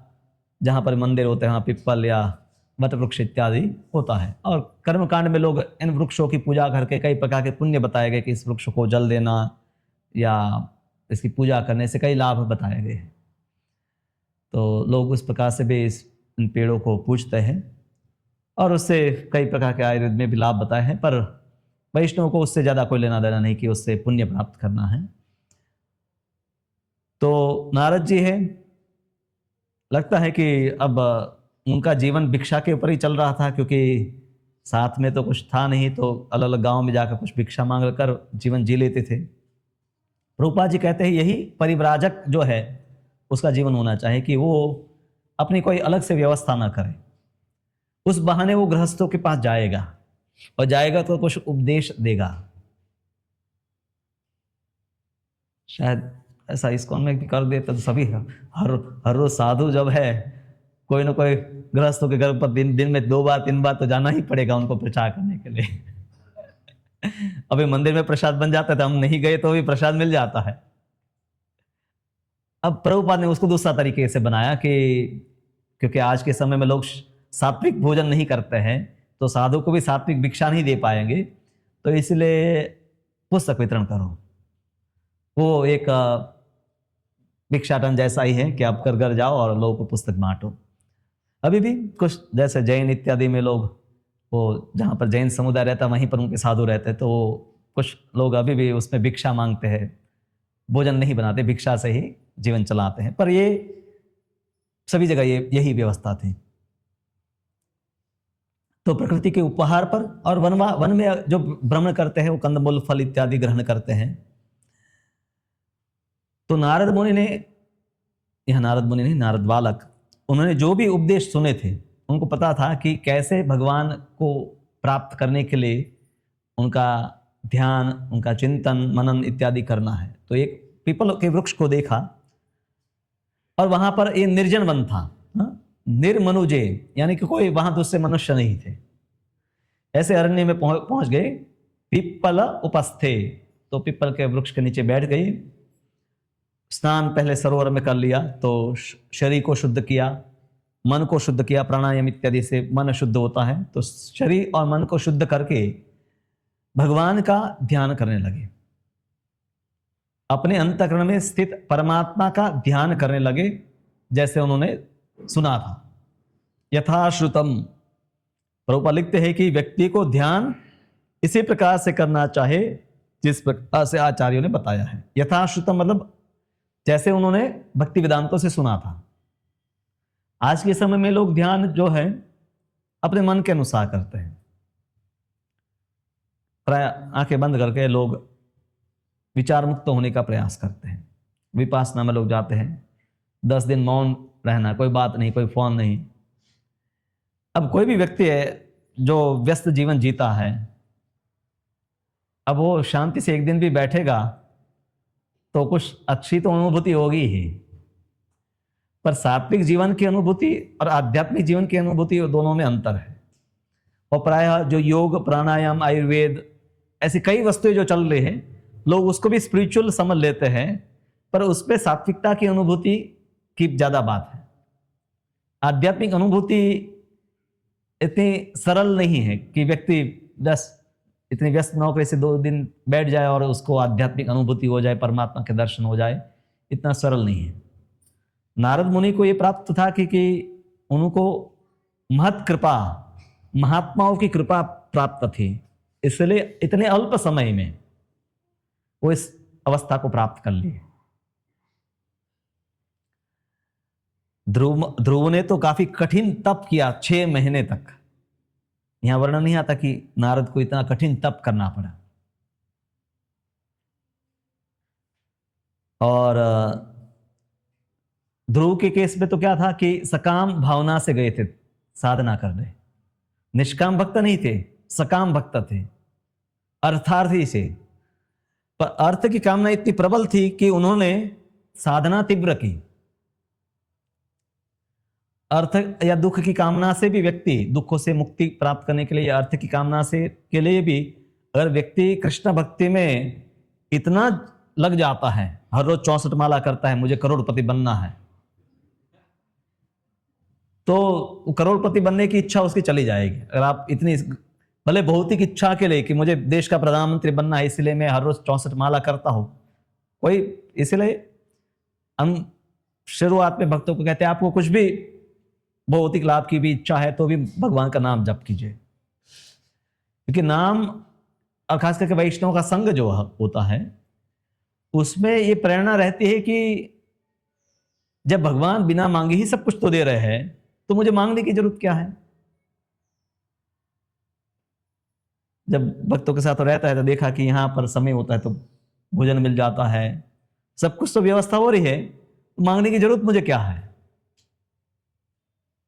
जहाँ पर मंदिर होते हैं वहाँ पीपल या वट वृक्ष इत्यादि होता है। और कर्मकांड में लोग इन वृक्षों की पूजा करके कई प्रकार के पुण्य बताए गए कि इस वृक्ष को जल देना या इसकी पूजा करने से कई लाभ बताए गए हैं। तो लोग उस प्रकार से भी इन पेड़ों को पूजते हैं और उससे कई प्रकार के आयुर्वेद में भी लाभ बताए हैं, पर वैष्णव को उससे ज़्यादा कोई लेना देना नहीं कि उससे पुण्य प्राप्त करना है। तो नारद जी है, लगता है कि अब उनका जीवन भिक्षा के ऊपर ही चल रहा था, क्योंकि साथ में तो कुछ था नहीं, तो अलग अलग गांव में जाकर कुछ भिक्षा मांग कर जीवन जी लेते थे। प्रभुपाद जी कहते हैं यही परिव्राजक जो है उसका जीवन होना चाहिए कि वो अपनी कोई अलग से व्यवस्था ना करे। उस बहाने वो गृहस्थों के पास जाएगा और जाएगा तो कुछ उपदेश देगा। शायद ऐसा इस्कॉन में भी कर देते तो सभी हर रोज साधु जब है कोई ना कोई गृहस्थों के घर पर दिन में 2 बार 3 बार तो जाना ही पड़ेगा उनको प्रचार करने के लिए। अभी मंदिर में प्रसाद बन जाता है तो हम नहीं गए तो भी प्रसाद मिल जाता है। अब प्रभुपाद ने उसको दूसरा तरीके से बनाया कि क्योंकि आज के समय में लोग सात्विक भोजन नहीं करते हैं, तो साधु को भी सात्विक भिक्षा नहीं दे पाएंगे, तो इसलिए पुस्तक वितरण करो। वो एक भिक्षाटन जैसा ही है कि आप घर घर जाओ और लोगों को पुस्तक बांटो। अभी भी कुछ जैसे जैन इत्यादि में लोग, वो जहाँ पर जैन समुदाय रहता है वहीं पर उनके साधु रहते हैं, तो कुछ लोग अभी भी उसमें भिक्षा मांगते हैं, भोजन नहीं बनाते, भिक्षा से ही जीवन चलाते हैं। पर ये सभी जगह यही व्यवस्था थी। तो प्रकृति के उपहार पर और वन में जो भ्रमण करते हैं वो कंदमूल फल इत्यादि ग्रहण करते हैं। तो नारद मुनि ने, यह नारद मुनि नहीं, नारद बालक, उन्होंने जो भी उपदेश सुने थे उनको पता था कि कैसे भगवान को प्राप्त करने के लिए उनका ध्यान, उनका चिंतन मनन इत्यादि करना है। तो एक पीपल के वृक्ष को देखा और वहां पर ये निर्जन वन था, निर्मनुजे, यानी कि कोई वहां दूसरे मनुष्य नहीं थे। ऐसे अरण्य में पहुंच गए। पिप्पल उपस्थे, तो पिप्पल के वृक्ष के नीचे बैठ गई। स्नान पहले सरोवर में कर लिया, तो शरीर को शुद्ध किया, मन को शुद्ध किया, प्राणायाम इत्यादि से मन शुद्ध होता है। तो शरीर और मन को शुद्ध करके भगवान का ध्यान करने लगे, अपने अंतःकरण में स्थित परमात्मा का ध्यान करने लगे, जैसे उन्होंने सुना था। यथाश्रुतम। प्रभुपाद लिखते हैं कि व्यक्ति को ध्यान इसी प्रकार से करना चाहे जिस प्रकार से आचार्यों ने बताया है। यथाश्रुतम मतलब जैसे उन्होंने भक्ति वेदांतों से सुना था। आज के समय में लोग ध्यान जो है अपने मन के अनुसार करते हैं। प्राय आंखें बंद करके लोग विचार मुक्त होने का प्रयास करते हैं। विपासना में लोग जाते हैं, 10 दिन मौन रहना, कोई बात नहीं, कोई फोन नहीं। अब कोई भी व्यक्ति है जो व्यस्त जीवन जीता है, अब वो शांति से एक दिन भी बैठेगा तो कुछ अच्छी तो अनुभूति होगी ही, पर सात्विक जीवन की अनुभूति और आध्यात्मिक जीवन की अनुभूति दोनों में अंतर है। और प्रायः जो योग, प्राणायाम, आयुर्वेद ऐसी कई वस्तुएं जो चल रही हैं, लोग उसको भी स्पिरिचुअल समझ लेते हैं, पर उस पर सात्विकता की अनुभूति की ज्यादा बात है। आध्यात्मिक अनुभूति इतनी सरल नहीं है कि व्यक्ति बस इतनी व्यस्त नौकरी से 2 दिन बैठ जाए और उसको आध्यात्मिक अनुभूति हो जाए, परमात्मा के दर्शन हो जाए। इतना सरल नहीं है। नारद मुनि को यह प्राप्त था कि उनको महत कृपा, महात्माओं की कृपा प्राप्त थी, इसलिए इतने अल्प समय में वो इस अवस्था को प्राप्त कर ली। ध्रुव ने तो काफी कठिन तप किया, 6 महीने तक। यहां वर्णन नहीं आता कि नारद को इतना कठिन तप करना पड़ा। और ध्रुव के केस में तो क्या था कि सकाम भावना से गए थे साधना करने। निष्काम भक्त नहीं थे, सकाम भक्त थे, अर्थार्थी से। पर अर्थ की कामना इतनी प्रबल थी कि उन्होंने साधना तीव्र की। अर्थ या दुख की कामना से भी व्यक्ति दुखों से मुक्ति प्राप्त करने के लिए, या अर्थ की कामना से के लिए भी अगर व्यक्ति कृष्ण भक्ति में इतना लग जाता है, हर रोज 64 माला करता है, मुझे करोड़पति बनना है, तो करोड़पति बनने की इच्छा उसकी चली जाएगी। अगर आप इतनी भले भौतिक इच्छा के लिए कि मुझे देश का प्रधानमंत्री बनना है इसलिए मैं हर रोज 64 माला करता हूं, कोई, इसलिए हम शुरुआत में भक्तों को कहते हैं आपको कुछ भी भौतिक लाभ की भी इच्छा है तो भी भगवान का नाम जप कीजिए, क्योंकि नाम और खास करके वैष्णव का संग जो होता है उसमें ये प्रेरणा रहती है कि जब भगवान बिना मांगे ही सब कुछ तो दे रहे हैं तो मुझे मांगने की जरूरत क्या है। जब भक्तों के साथ रहता है तो देखा कि यहां पर समय होता है तो भोजन मिल जाता है, सब कुछ तो व्यवस्था हो रही है, तो मांगने की जरूरत मुझे क्या है।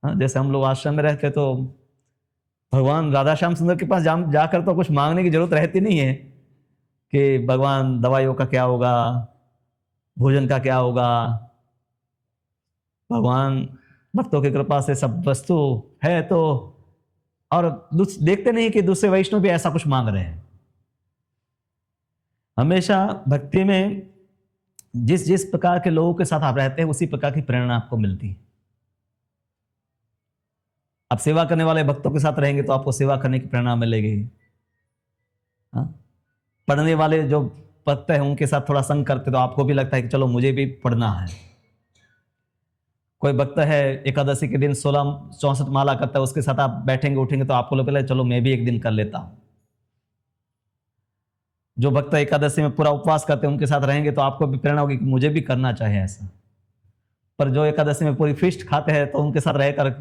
हाँ, जैसे हम लोग आश्रम में रहते तो भगवान राधा श्याम सुंदर के पास जाकर तो कुछ मांगने की जरूरत रहती नहीं है कि भगवान दवाइयों का क्या होगा, भोजन का क्या होगा। भगवान भक्तों की कृपा से सब वस्तु है तो, और देखते नहीं कि दूसरे वैष्णव भी ऐसा कुछ मांग रहे हैं। हमेशा भक्ति में जिस जिस प्रकार के लोगों के साथ आप रहते हैं उसी प्रकार की प्रेरणा आपको मिलती है। आप सेवा करने वाले भक्तों के साथ रहेंगे तो आपको सेवा करने की प्रेरणा मिलेगी। हाँ? पढ़ने वाले जो भक्त हैं उनके साथ थोड़ा संग करते तो आपको भी लगता है कि चलो मुझे भी पढ़ना है। कोई भक्त है एकादशी के दिन 64 माला करता है, उसके साथ आप बैठेंगे उठेंगे तो आपको लगेगा चलो मैं भी एक दिन कर लेता हूं। जो भक्त एकादशी में पूरा उपवास करते हैं उनके साथ रहेंगे तो आपको भी प्रेरणा होगी कि मुझे भी करना चाहिए ऐसा। पर जो एकादशी में पूरी फिस्ट खाते हैं तो उनके साथ रहकर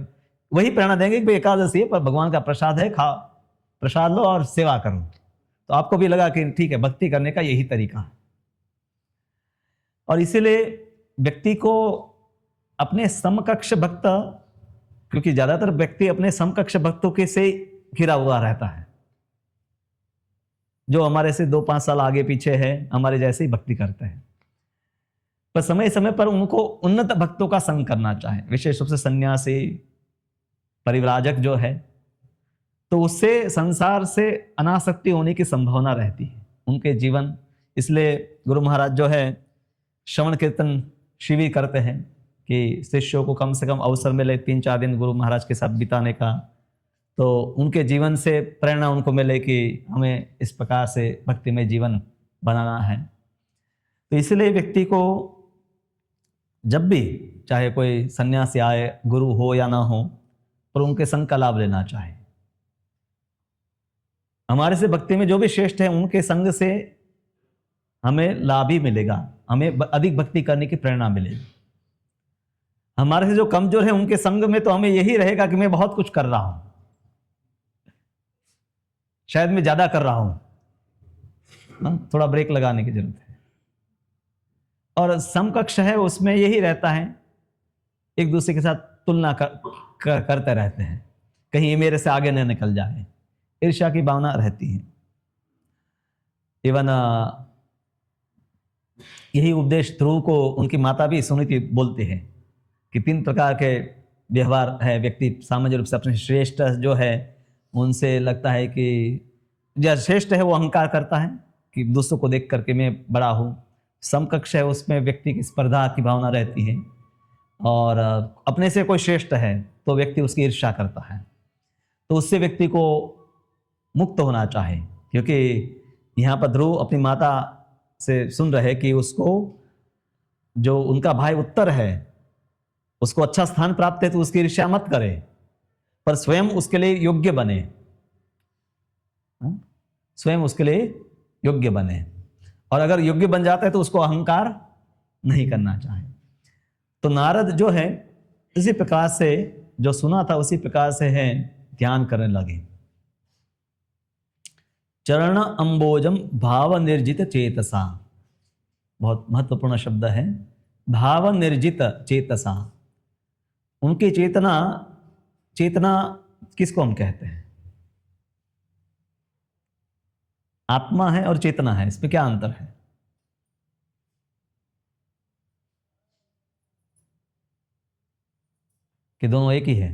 वही प्रेरणा देंगे कि भाई एकादशी है पर भगवान का प्रसाद है, खाओ, प्रसाद लो और सेवा करो। तो आपको भी लगा कि ठीक है, भक्ति करने का यही तरीका है। और इसीलिए व्यक्ति को अपने समकक्ष भक्त, क्योंकि ज्यादातर व्यक्ति अपने समकक्ष भक्तों के से घिरा हुआ रहता है, जो हमारे से 2-5 साल आगे पीछे है, हमारे जैसे ही भक्ति करते हैं। पर समय समय पर उनको उन्नत भक्तों का संग करना चाहे, विशेष रूप से सन्यासी, परिव्राजक जो है, तो उससे संसार से अनासक्ति होने की संभावना रहती है उनके जीवन। इसलिए गुरु महाराज जो है श्रवण कीर्तन शिविर करते हैं कि शिष्यों को कम से कम अवसर मिले 3-4 दिन गुरु महाराज के साथ बिताने का, तो उनके जीवन से प्रेरणा उनको मिले कि हमें इस प्रकार से भक्ति में जीवन बनाना है। तो इसलिए व्यक्ति को जब भी चाहे कोई सन्यासी आए, गुरु हो या ना हो, पर उनके संग का लाभ लेना चाहे। हमारे से भक्ति में जो भी श्रेष्ठ है उनके संग से हमें लाभ ही मिलेगा, हमें अधिक भक्ति करने की प्रेरणा मिलेगी। हमारे से जो कमजोर है उनके संग में तो हमें यही रहेगा कि मैं बहुत कुछ कर रहा हूं, शायद मैं ज्यादा कर रहा हूं, थोड़ा ब्रेक लगाने की जरूरत है। और समकक्ष है उसमें यही रहता है, एक दूसरे के साथ तुलना करते रहते हैं, कहीं ये मेरे से आगे न निकल जाए, ईर्ष्या की भावना रहती है। इवन यही उपदेश ध्रुव को उनकी माता भी सुनीति बोलते हैं कि 3 प्रकार के व्यवहार है। व्यक्ति सामान्य रूप से अपने श्रेष्ठ जो है उनसे लगता है कि जो श्रेष्ठ है वो अहंकार करता है कि दूसरों को देख करके मैं बड़ा हूँ। समकक्ष है उसमें व्यक्ति की स्पर्धा की भावना रहती है, और अपने से कोई श्रेष्ठ है तो व्यक्ति उसकी ईर्ष्या करता है। तो उससे व्यक्ति को मुक्त होना चाहे, क्योंकि यहाँ पर ध्रुव अपनी माता से सुन रहे कि उसको जो उनका भाई उत्तर है उसको अच्छा स्थान प्राप्त है तो उसकी ईर्ष्या मत करे, पर स्वयं उसके लिए योग्य बने, स्वयं उसके लिए योग्य बने। और अगर योग्य बन जाता है तो उसको अहंकार नहीं करना चाहे। तो नारद जो है इसी प्रकार से जो सुना था उसी प्रकार से है ध्यान करने लगे। चरण अंबोजम भाव निर्जित चेतसा, बहुत महत्वपूर्ण शब्द है, भाव निर्जित चेतसा। उनकी चेतना, चेतना किसको हम कहते हैं? आत्मा है और चेतना है, इसमें क्या अंतर है? कि दोनों एक ही है?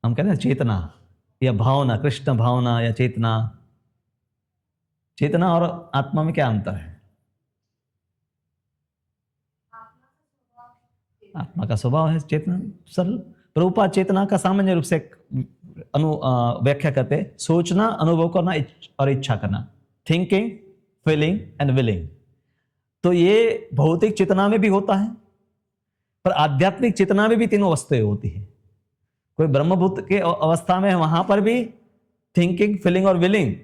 हम कहते हैं चेतना या भावना, कृष्ण भावना या चेतना। चेतना और आत्मा में क्या अंतर है? आत्मा का स्वभाव है चेतना, सरल। प्रभुपाद चेतना का सामान्य रूप से व्याख्या करते हैं, सोचना, अनुभव करना और इच्छा करना, थिंकिंग, फीलिंग एंड विलिंग। तो ये भौतिक चेतना में भी होता है, पर आध्यात्मिक चेतना में भी तीनों वस्तुएं होती है। कोई ब्रह्मभूत के अवस्था में वहां पर भी थिंकिंग, फीलिंग और विलिंग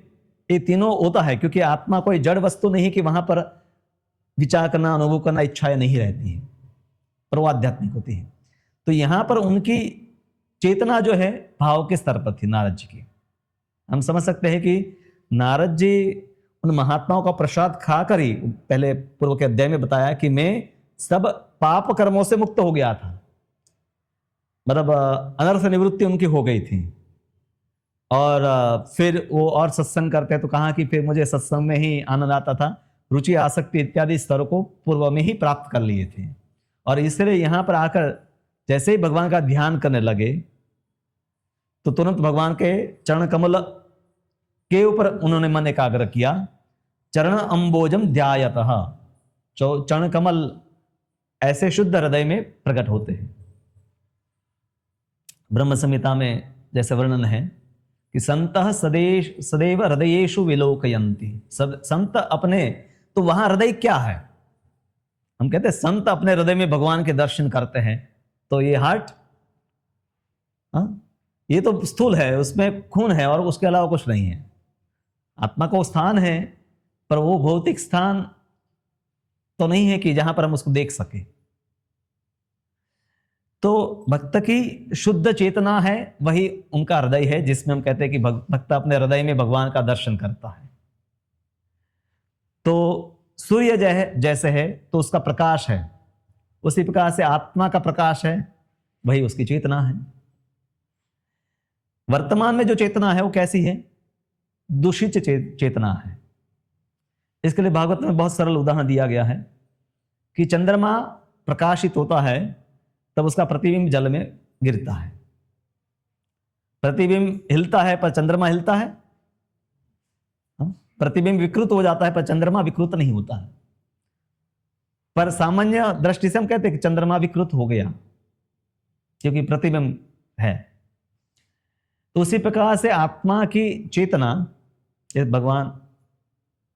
ये तीनों होता है, क्योंकि आत्मा कोई जड़ वस्तु नहीं कि वहां पर विचार करना, अनुभव करना, इच्छाएं नहीं रहती है, पर वो आध्यात्मिक होती है। तो यहां पर उनकी चेतना जो है भाव के स्तर पर थी नारद जी की। हम समझ सकते हैं कि नारद जी उन महात्माओं का प्रसाद खाकर ही, पहले पूर्व के अध्याय में बताया कि मैं सब पाप कर्मों से मुक्त हो गया था, मतलब अनर्थ निवृत्ति उनकी हो गई थी। और फिर वो और सत्संग करते तो कहा कि फिर मुझे सत्संग में ही आनंद आता था, रुचि, आसक्ति इत्यादि स्तरों को पूर्व में ही प्राप्त कर लिए थे। और इसलिए यहां पर आकर जैसे ही भगवान का ध्यान करने लगे तो तुरंत भगवान के चरण कमल के ऊपर उन्होंने मन एकाग्र किया। चरण अंबोजम ध्यायतः, चरण कमल ऐसे शुद्ध हृदय में प्रकट होते हैं। ब्रह्म संहिता में जैसे वर्णन है कि संतः सदैव हृदयेषु विलोकयन्ति। संत अपने, तो वहां हृदय क्या है? हम कहते हैं संत अपने हृदय में भगवान के दर्शन करते हैं, तो ये हार्ट, ये तो स्थूल है, उसमें खून है और उसके अलावा कुछ नहीं है। आत्मा का स्थान है, पर वो भौतिक स्थान तो नहीं है कि जहां पर हम उसको देख सके। तो भक्त की शुद्ध चेतना है, वही उनका हृदय है, जिसमें हम कहते हैं कि भक्त अपने हृदय में भगवान का दर्शन करता है। तो सूर्य जैसे है तो उसका प्रकाश है, उसी प्रकार से आत्मा का प्रकाश है, वही उसकी चेतना है। वर्तमान में जो चेतना है वो कैसी है? दूषित चेतना है। इसके लिए भागवत में बहुत सरल उदाहरण दिया गया है कि चंद्रमा प्रकाशित होता है तब उसका प्रतिबिंब जल में गिरता है। प्रतिबिंब हिलता है पर चंद्रमा हिलता है, प्रतिबिंब विकृत हो जाता है पर चंद्रमा विकृत नहीं होता है। पर सामान्य दृष्टि से हम कहते हैं कि चंद्रमा विकृत हो गया क्योंकि प्रतिबिंब है। तो उसी प्रकार से आत्मा की चेतना भगवान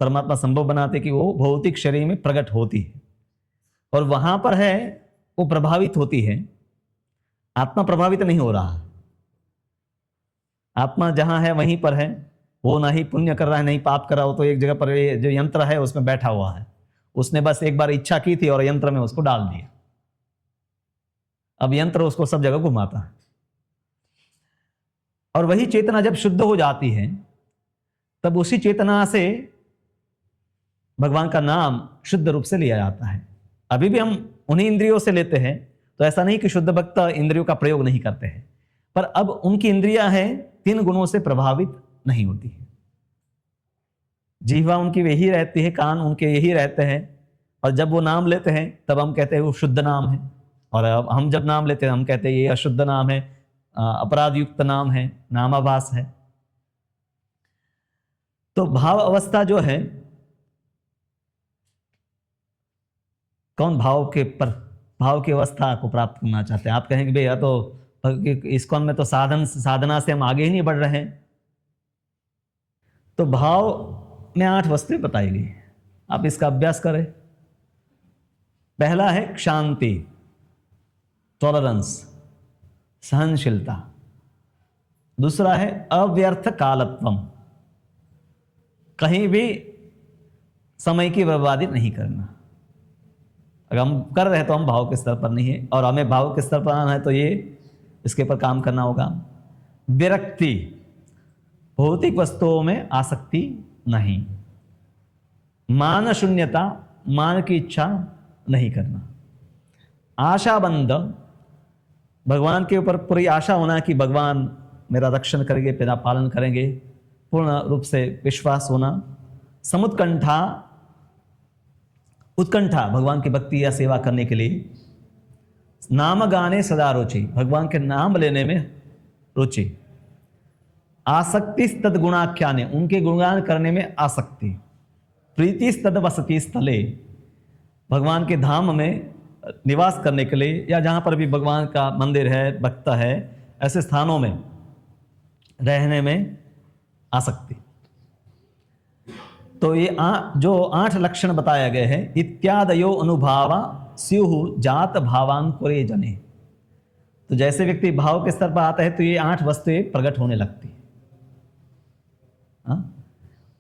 परमात्मा संभव बनाते कि वो भौतिक शरीर में प्रकट होती है और वहां पर है वो प्रभावित होती है। आत्मा प्रभावित नहीं हो रहा। आत्मा जहां है वहीं पर है, वो ना ही पुण्य कर रहा है नहीं पाप कर रहा हो। तो एक जगह पर ये जो यंत्र है उसमें बैठा हुआ है, उसने बस एक बार इच्छा की थी और यंत्र में उसको डाल दिया। अब यंत्र उसको सब जगह घुमाता है। और वही चेतना जब शुद्ध हो जाती है तब उसी चेतना से भगवान का नाम शुद्ध रूप से लिया जाता है। अभी भी हम उन्हीं इंद्रियों से लेते हैं, तो ऐसा नहीं कि शुद्ध भक्त इंद्रियों का प्रयोग नहीं करते हैं, पर अब उनकी इंद्रियां हैं 3 गुणों से प्रभावित नहीं होती है। जीवा उनकी वही रहती है, कान उनके यही रहते हैं, और जब वो नाम लेते हैं तब हम कहते हैं वो शुद्ध नाम है, और अब हम जब नाम लेते हैं हम कहते हैं ये अशुद्ध नाम है, अपराध युक्त नाम है, नामाभास है। तो भाव अवस्था जो है, कौन भाव की अवस्था को प्राप्त करना चाहते हैं? आप कहेंगे भैया तो इस्कॉन में तो साधना से हम आगे ही नहीं बढ़ रहे हैं। तो भाव में 8 वस्तुएं बताई गई, आप इसका अभ्यास करें। पहला है शांति, टॉलरेंस, सहनशीलता। दूसरा है अव्यर्थ कालत्वम, कहीं भी समय की बर्बादी नहीं करना। अगर हम कर रहे हैं तो हम भाव के स्तर पर नहीं है, और हमें भाव के स्तर पर आना है तो ये इसके पर काम करना होगा। विरक्ति, भौतिक वस्तुओं में आसक्ति नहीं। मान शून्यता, मान की इच्छा नहीं करना। आशाबंध, भगवान के ऊपर पूरी आशा होना कि भगवान मेरा रक्षण करेंगे, मेरा पालन करेंगे, पूर्ण रूप से विश्वास होना। समुत्कंठा, उत्कंठा भगवान की भक्ति या सेवा करने के लिए। नाम गाने सदा रुचि, भगवान के नाम लेने में रुचि। आसक्ति तद गुणाख्याने, उनके गुणगान करने में आसक्ति। प्रीति तद वसति स्थले, भगवान के धाम में निवास करने के लिए, या जहां पर भी भगवान का मंदिर है, भक्त है, ऐसे स्थानों में रहने में आसक्ति। तो ये जो 8 लक्षण बताए गए हैं, इत्यादयो अनुभावा स्युः जात भावांकुरे जने। तो जैसे व्यक्ति भाव के स्तर पर आता है तो ये 8 वस्तुएं प्रकट होने लगती है।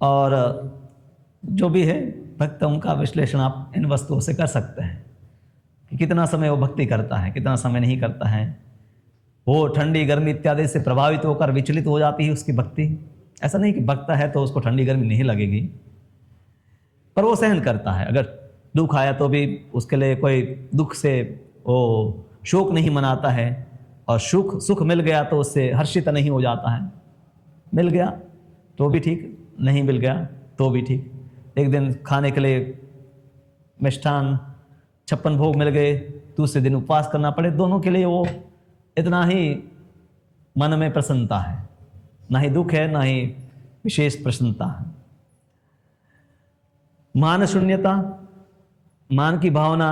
और जो भी है भक्त, उनका विश्लेषण आप इन वस्तुओं से कर सकते हैं कि कितना समय वो भक्ति करता है, कितना समय नहीं करता है। वो ठंडी गर्मी इत्यादि से प्रभावित होकर विचलित हो जाती है उसकी भक्ति। ऐसा नहीं कि भक्त है तो उसको ठंडी गर्मी नहीं लगेगी, पर वो सहन करता है। अगर दुख आया तो भी उसके लिए कोई दुख से वो शोक नहीं मनाता है, और सुख मिल गया तो उससे हर्षित नहीं हो जाता है। मिल गया तो भी ठीक, नहीं मिल गया तो भी ठीक। एक दिन खाने के लिए मिष्ठान 56 भोग मिल गए, दूसरे दिन उपवास करना पड़े, दोनों के लिए वो इतना ही मन में प्रसन्नता है, ना ही दुख है ना ही विशेष प्रसन्नता है। मान शून्यता, मान की भावना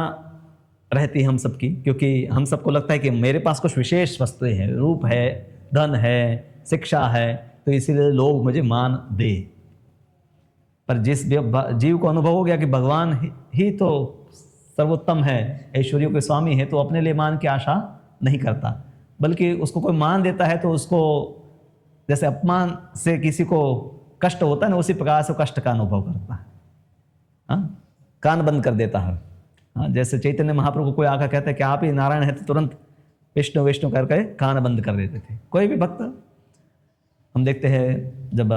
रहती है हम सबकी, क्योंकि हम सबको लगता है कि मेरे पास कुछ विशेष वस्तुएं हैं, रूप है, धन है, शिक्षा है, तो इसीलिए लोग मुझे मान दे। पर जिस जीव को अनुभव हो गया कि भगवान ही तो सर्वोत्तम है, ऐश्वर्यों के स्वामी है, तो अपने लिए मान की आशा नहीं करता, बल्कि उसको कोई मान देता है तो उसको जैसे अपमान से किसी को कष्ट होता है ना, उसी प्रकार से कष्ट का अनुभव करता है। हाँ, कान बंद कर देता है। हाँ, जैसे चैतन्य महाप्रभु को कोई आकर कहता है कि आप ही नारायण है, तो तुरंत विष्णु विष्णु करके कान बंद कर देते थे। कोई भी भक्त, हम देखते हैं जब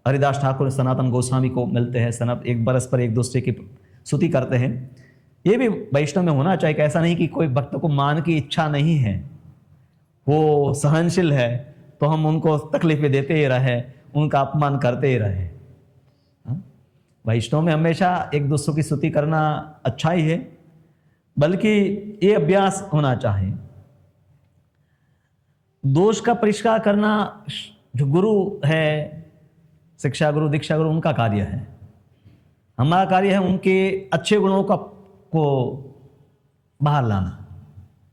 हरिदास ठाकुर सनातन गोस्वामी को मिलते हैं, एक बरस पर एक दूसरे की स्तुति करते हैं। ये भी वैष्णव में होना चाहिए कि ऐसा नहीं कि कोई भक्त को मान की इच्छा नहीं है, वो सहनशील है, तो हम उनको तकलीफें देते ही रहे, उनका अपमान करते ही रहे। वैष्णव में हमेशा एक दूसरे की स्तुति करना अच्छा ही है, बल्कि ये अभ्यास होना चाहिए। दोष का परिष्कार करना जो गुरु है, शिक्षा गुरु, दीक्षा गुरु, उनका कार्य है। हमारा कार्य है उनके अच्छे गुणों को बाहर लाना,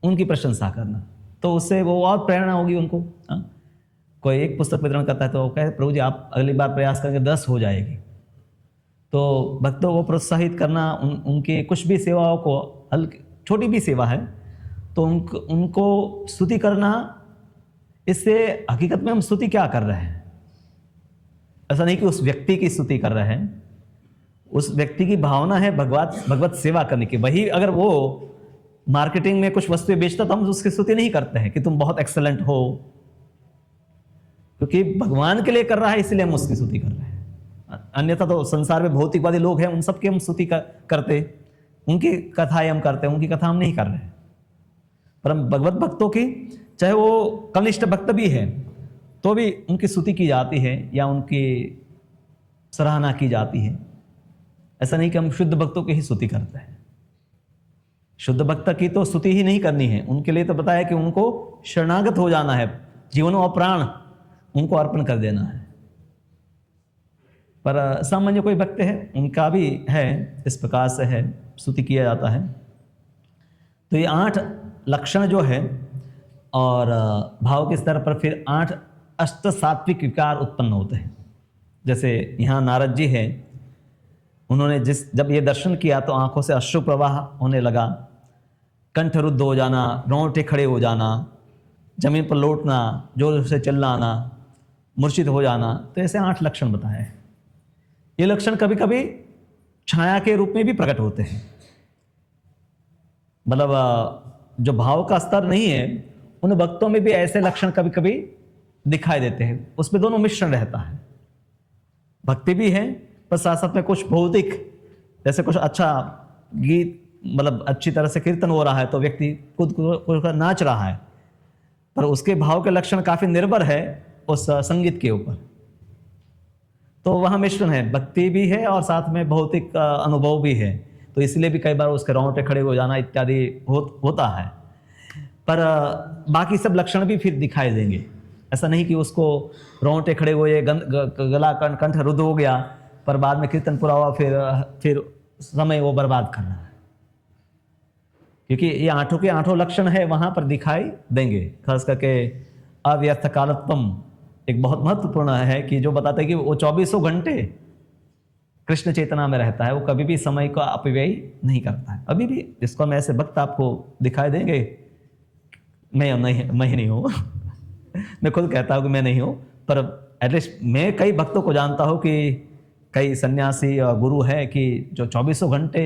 उनकी प्रशंसा करना, तो उससे वो और प्रेरणा होगी उनको। कोई एक पुस्तक वितरण करता है तो कहे प्रभु जी आप अगली बार प्रयास करेंगे 10 हो जाएगी। तो भक्तों को प्रोत्साहित करना, उनके कुछ भी सेवाओं को, हल्की छोटी भी सेवा है तो उनको स्तुति करना, इससे हकीकत में हम स्तुति क्या कर रहे हैं? ऐसा नहीं कि उस व्यक्ति की स्तुति कर रहे हैं, उस व्यक्ति की भावना है भगवत सेवा करने की। वही अगर वो मार्केटिंग में कुछ वस्तुएं बेचता तो हम उसकी स्तुति नहीं करते हैं कि तुम बहुत एक्सेलेंट हो, क्योंकि भगवान के लिए कर रहा है इसलिए हम उसकी स्तुति कर रहे हैं। अन्यथा तो संसार में भौतिकवादी लोग हैं, उन सबकी हम स्तुति करते, उनकी कथाएं हम करते हैं, उनकी कथा हम नहीं कर रहे हैं। पर हम भगवत भक्तों की, चाहे वो कनिष्ठ भक्त भी है तो भी उनकी स्तुति की जाती है या उनकी सराहना की जाती है। ऐसा नहीं कि हम शुद्ध भक्तों की ही स्तुति करते हैं। शुद्ध भक्त की तो स्तुति ही नहीं करनी है, उनके लिए तो बताया कि उनको शरणागत हो जाना है, जीवन और प्राण उनको अर्पण कर देना है। पर सामान्य कोई भक्त है, उनका भी है, इस प्रकार से है, स्तुति किया जाता है। तो ये 8 लक्षण जो है, और भाव के स्तर पर फिर 8 अष्ट सात्विक विकार उत्पन्न होते हैं। जैसे यहाँ नारद जी है, उन्होंने जब ये दर्शन किया तो आंखों से अश्रु प्रवाह होने लगा, कंठ रुद्ध हो जाना, रोंगटे खड़े हो जाना, जमीन पर लौटना, जोर से चिल्लाना, मूर्छित हो जाना। तो ऐसे 8 लक्षण बताए हैं। ये लक्षण कभी कभी छाया के रूप में भी प्रकट होते हैं। मतलब जो भाव का स्तर नहीं है, उन भक्तों में भी ऐसे लक्षण कभी कभी दिखाई देते हैं। उसमें दोनों मिश्रण रहता है, भक्ति भी है पर साथ साथ में कुछ भौतिक, जैसे कुछ अच्छा गीत, मतलब अच्छी तरह से कीर्तन हो रहा है तो व्यक्ति खुद को नाच रहा है, पर उसके भाव के लक्षण काफी निर्भर है उस संगीत के ऊपर। तो वहाँ मिश्रण है, भक्ति भी है और साथ में भौतिक अनुभव भी है। तो इसलिए भी कई बार उसके रोंगटे खड़े हो जाना इत्यादि होता है। पर बाकी सब लक्षण भी फिर दिखाई देंगे। ऐसा नहीं कि उसको रोंगटे खड़े हुए, गला कंठ रुद्ध हो गया, पर बाद में कीर्तन पूरा हुआ, फिर समय वो बर्बाद करना है। क्योंकि ये 8 के 8 लक्षण है, वहां पर दिखाई देंगे। खास करके अव्यर्थ कालत्वम एक बहुत महत्वपूर्ण है, कि जो बताता है कि वो 24 घंटे कृष्ण चेतना में रहता है, वो कभी भी समय का अपव्यय नहीं करता है। अभी भी जिसको हम ऐसे भक्त आपको दिखाई देंगे, मैं नहीं हूँ मैं खुद कहता हूँ कि मैं नहीं हूँ, पर एटलीस्ट मैं कई भक्तों को जानता हूँ कि कई सन्यासी और गुरु है कि जो 24 घंटे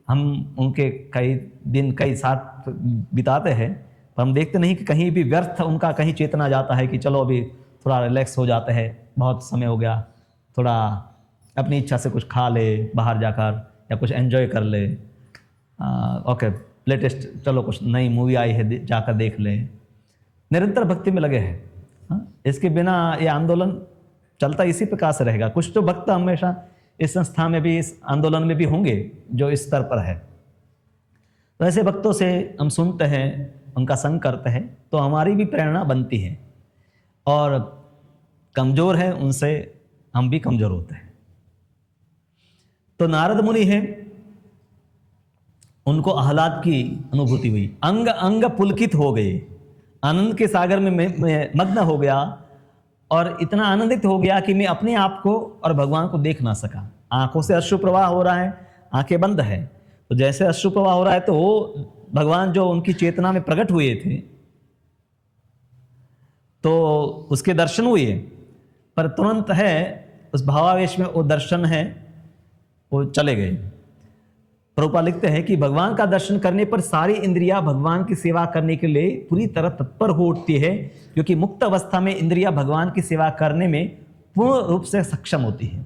हम उनके कई दिन कई साथ बिताते हैं, पर हम देखते नहीं कि कहीं भी व्यर्थ उनका कहीं चेतना जाता है कि चलो अभी थोड़ा रिलैक्स हो जाते हैं, बहुत समय हो गया, थोड़ा अपनी इच्छा से कुछ खा ले बाहर जाकर, या कुछ एंजॉय कर ले, ओके लेटेस्ट चलो कुछ नई मूवी आई है जाकर देख ले। निरंतर भक्ति में लगे हैं। इसके बिना ये आंदोलन चलता इसी प्रकार से रहेगा। कुछ तो भक्त हमेशा इस संस्था में भी, इस आंदोलन में भी होंगे जो इस स्तर पर है। तो ऐसे भक्तों से हम सुनते हैं, उनका संग करते हैं, तो हमारी भी प्रेरणा बनती है, और कमजोर है उनसे हम भी कमजोर होते हैं। तो नारद मुनि हैं, उनको आह्लाद की अनुभूति हुई, अंग अंग पुलकित हो गए, आनंद के सागर में मग्न हो गया, और इतना आनंदित हो गया कि मैं अपने आप को और भगवान को देख ना सका। आंखों से अश्रु प्रवाह हो रहा है, आंखें बंद है, तो जैसे अश्रु प्रवाह हो रहा है तो वो भगवान जो उनकी चेतना में प्रकट हुए थे तो उसके दर्शन हुए, पर तुरंत है उस भावावेश में वो दर्शन है वो चले गए। प्रभुपाद लिखते हैं कि भगवान का दर्शन करने पर सारी इंद्रियां भगवान की सेवा करने के लिए पूरी तरह तत्पर हो उठती है, क्योंकि मुक्त अवस्था में इंद्रियां भगवान की सेवा करने में पूर्ण रूप से सक्षम होती है।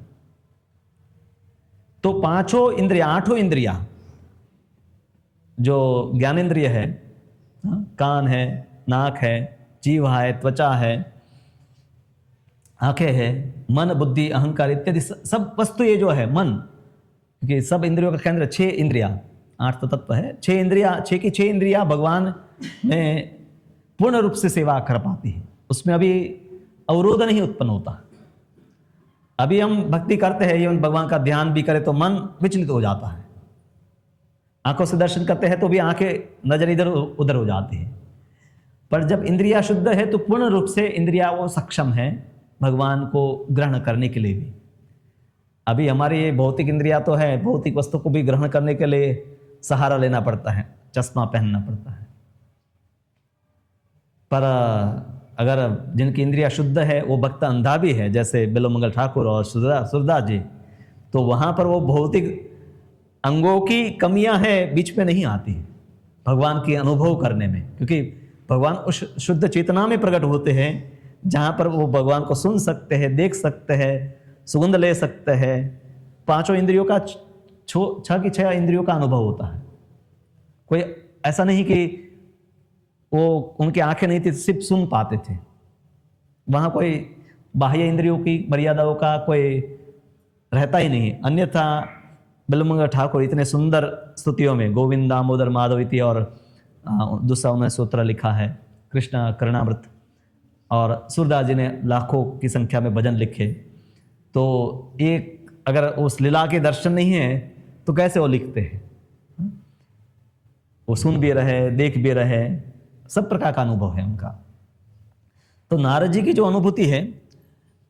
तो 8 इंद्रियां जो ज्ञानेंद्रिय है, कान है, नाक है, जीव है, त्वचा है, आंखें है, मन, बुद्धि, अहंकार इत्यादि सब वस्तु, ये जो है मन, क्योंकि सब इंद्रियों का केंद्र 6 इंद्रियां, 8 तो तत्व है, 6 इंद्रियां, 6 की 6 इंद्रियां भगवान में पूर्ण रूप से सेवा कर पाती है। उसमें अभी अवरोध नहीं उत्पन्न होता। अभी हम भक्ति करते हैं, ये भगवान का ध्यान भी करें तो मन विचलित हो जाता है। आंखों से दर्शन करते हैं तो भी आंखें नजर इधर उधर हो जाती है। पर जब इंद्रिया शुद्ध है तो पूर्ण रूप से इंद्रिया वो सक्षम है भगवान को ग्रहण करने के लिए भी। अभी हमारी ये भौतिक इंद्रिया तो है, भौतिक वस्तु को भी ग्रहण करने के लिए सहारा लेना पड़ता है, चश्मा पहनना पड़ता है। पर अगर जिनकी इंद्रिया शुद्ध है, वो भक्त अंधा भी है, जैसे बिल्वमंगल ठाकुर और सूरदास जी, तो वहाँ पर वो भौतिक अंगों की कमियां हैं बीच में नहीं आती भगवान की अनुभव करने में, क्योंकि भगवान उस शुद्ध चेतना में प्रकट होते हैं जहाँ पर वो भगवान को सुन सकते हैं, देख सकते हैं, सुगंध ले सकते हैं। पांचों इंद्रियों का, छह की छह इंद्रियों का अनुभव होता है। कोई ऐसा नहीं कि वो उनकी आंखें नहीं थी सिर्फ सुन पाते थे, वहाँ कोई बाह्य इंद्रियों की मर्यादाओं का कोई रहता ही नहीं। अन्यथा बिल्वमंगल ठाकुर इतने सुंदर स्तुतियों में गोविंद दामोदर माधव इति और दूसरा उन्होंने सूत्र लिखा है कृष्ण करणामृत, और सूरदास जी ने लाखों की संख्या में भजन लिखे। तो एक अगर उस लीला के दर्शन नहीं है तो कैसे वो लिखते हैं? वो सुन भी रहे, देख भी रहे, सब प्रकार का अनुभव है उनका। तो नारद जी की जो अनुभूति है,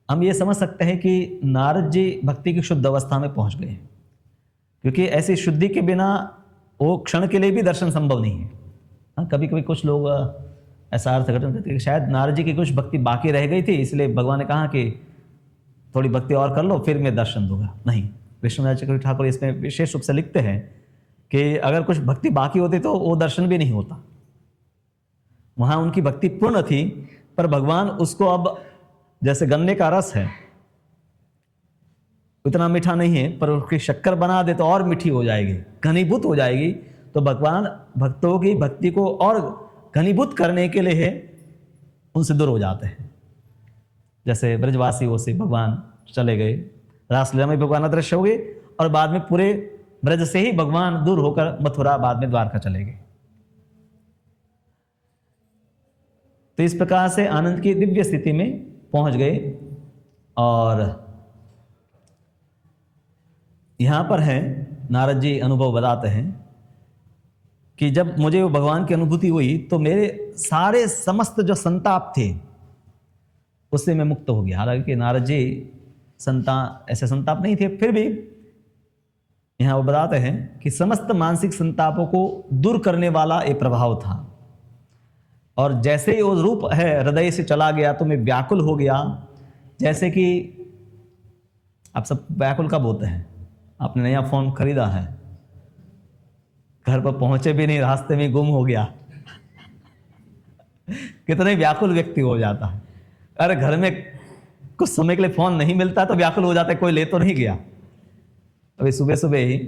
हम ये समझ सकते हैं कि नारद जी भक्ति की शुद्ध अवस्था में पहुंच गए, क्योंकि ऐसी शुद्धि के बिना वो क्षण के लिए भी दर्शन संभव नहीं है। हाँ, कभी कभी कुछ लोग ऐसा अर्थ घटन करते हैं कि शायद नारद जी की कुछ भक्ति बाकी रह गई थी, इसलिए भगवान ने कहा कि थोड़ी भक्ति और कर लो फिर मैं दर्शन दूंगा। नहीं, विष्णुनाथ चक्रवर्ती ठाकुर इसमें विशेष रूप से लिखते हैं कि अगर कुछ भक्ति बाकी होती तो वो दर्शन भी नहीं होता। वहां उनकी भक्ति पूर्ण थी, पर भगवान उसको अब जैसे गन्ने का रस है, इतना मीठा नहीं है, पर उसकी शक्कर बना दे तो और मीठी हो जाएगी, घनीभूत हो जाएगी। तो भगवान भक्तों की भक्ति को और घनीभूत करने के लिए उनसे दूर हो जाते हैं। जैसे ब्रजवासियों से भगवान चले गए, रासलीला में भगवान अदृश्य हो गए, और बाद में पूरे ब्रज से ही भगवान दूर होकर मथुरा, बाद में द्वारका चले गए। तो इस प्रकार से आनंद की दिव्य स्थिति में पहुंच गए। और यहां पर है नारद जी अनुभव बताते हैं कि जब मुझे वो भगवान की अनुभूति हुई तो मेरे सारे समस्त जो संताप थे उससे मैं मुक्त हो गया। हालांकि नारद जी ऐसे संताप नहीं थे, फिर भी यहां वो बताते हैं कि समस्त मानसिक संतापों को दूर करने वाला एक प्रभाव था। और जैसे ही वो रूप है हृदय से चला गया तो मैं व्याकुल हो गया। जैसे कि आप सब व्याकुल कब होते हैं? आपने नया फोन खरीदा है, घर पर पहुंचे भी नहीं, रास्ते में गुम हो गया कितने व्याकुल व्यक्ति हो जाता है। अरे घर में कुछ समय के लिए फोन नहीं मिलता तो व्याकुल हो जाता है, कोई ले तो नहीं गया। अभी सुबह सुबह ही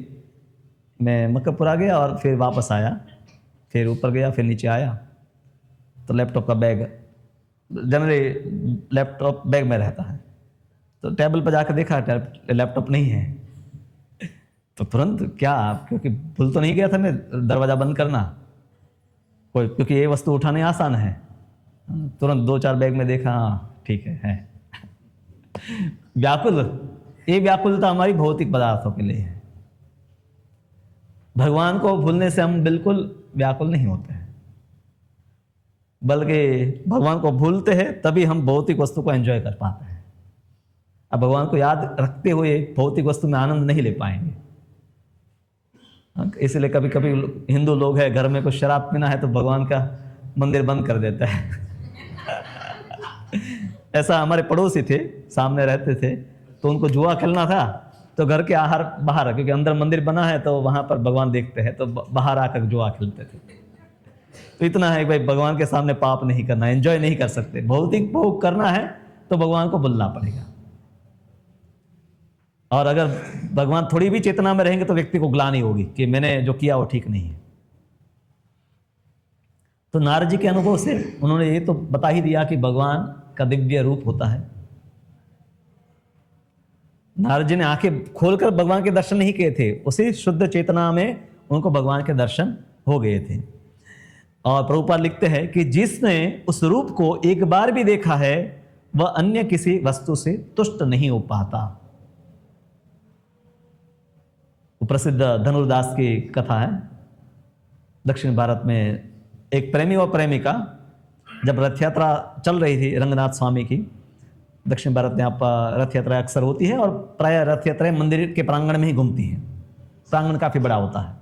मैं मक्कापुरा गया और फिर वापस आया, फिर ऊपर गया, फिर नीचे आया तो लैपटॉप का बैग, जनरली लैपटॉप बैग में रहता है, तो टेबल पर जाकर देखा लैपटॉप नहीं है। तो तुरंत क्या, क्योंकि भूल तो नहीं गया था मैं दरवाज़ा बंद करना, क्योंकि ये वस्तु उठाने आसान है, तुरंत 2-4 बैग में देखा, हाँ ठीक है। व्याकुल, ये व्याकुलता हमारी भौतिक पदार्थों के लिए है। भगवान को भूलने से हम बिल्कुल व्याकुल नहीं होते हैं, बल्कि भगवान को भूलते हैं तभी हम भौतिक वस्तु को एंजॉय कर पाते हैं। अब भगवान को याद रखते हुए भौतिक वस्तु में आनंद नहीं ले पाएंगे। इसलिए कभी कभी हिंदू लोग हैं, घर में कुछ शराब पीना है तो भगवान का मंदिर बंद कर देता है ऐसा हमारे पड़ोसी थे, सामने रहते थे, तो उनको जुआ खेलना था तो घर के बाहर, क्योंकि अंदर मंदिर बना है तो वहां पर भगवान देखते हैं, तो बाहर आकर जुआ खेलते थे। तो इतना है भाई, भगवान के सामने पाप नहीं करना, एंजॉय नहीं कर सकते। भौतिक भोग करना है तो भगवान को भूलना पड़ेगा। और अगर भगवान थोड़ी भी चेतना में रहेंगे तो व्यक्ति को ग्लानि होगी कि मैंने जो किया वो ठीक नहीं है। तो नारद जी के अनुभव से उन्होंने ये तो बता ही दिया कि भगवान का दिव्य रूप होता है। नारद जी ने आंखें खोलकर भगवान के दर्शन नहीं किए थे, उसी शुद्ध चेतना में उनको भगवान के दर्शन हो गए थे। और प्रभुपाद लिखते हैं कि जिसने उस रूप को एक बार भी देखा है वह अन्य किसी वस्तु से तुष्ट नहीं हो पाता। वो प्रसिद्ध धनुर्दास की कथा है। दक्षिण भारत में एक प्रेमी और प्रेमिका, जब रथ यात्रा चल रही थी रंगनाथ स्वामी की, दक्षिण भारत में आप रथ यात्रा अक्सर होती है और प्राय रथ यात्राएं मंदिर के प्रांगण में ही घूमती हैं। प्रांगण काफ़ी बड़ा होता है।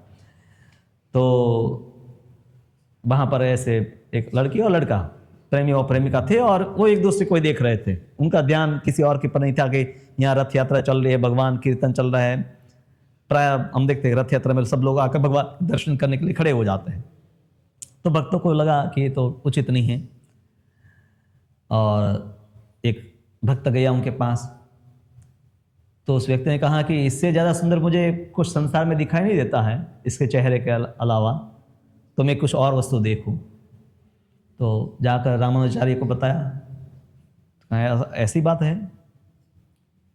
तो वहाँ पर ऐसे एक लड़की और लड़का प्रेमी और प्रेमिका थे और वो एक दूसरे को ही देख रहे थे। उनका ध्यान किसी और के पर नहीं था कि यहाँ रथ यात्रा चल रही है, भगवान कीर्तन चल रहा है। प्राय हम देखते हैं रथ यात्रा में सब लोग आकर भगवान दर्शन करने के लिए खड़े हो जाते हैं। तो भक्तों को लगा कि ये तो उचित नहीं है, और एक भक्त गया उनके पास। तो उस व्यक्ति ने कहा कि इससे ज़्यादा सुंदर मुझे कुछ संसार में दिखाई नहीं देता है इसके चेहरे के अलावा, तो मैं कुछ और वस्तु देखूं। तो जाकर रामानुजाचार्य को बताया, तो कहा ऐसी बात है।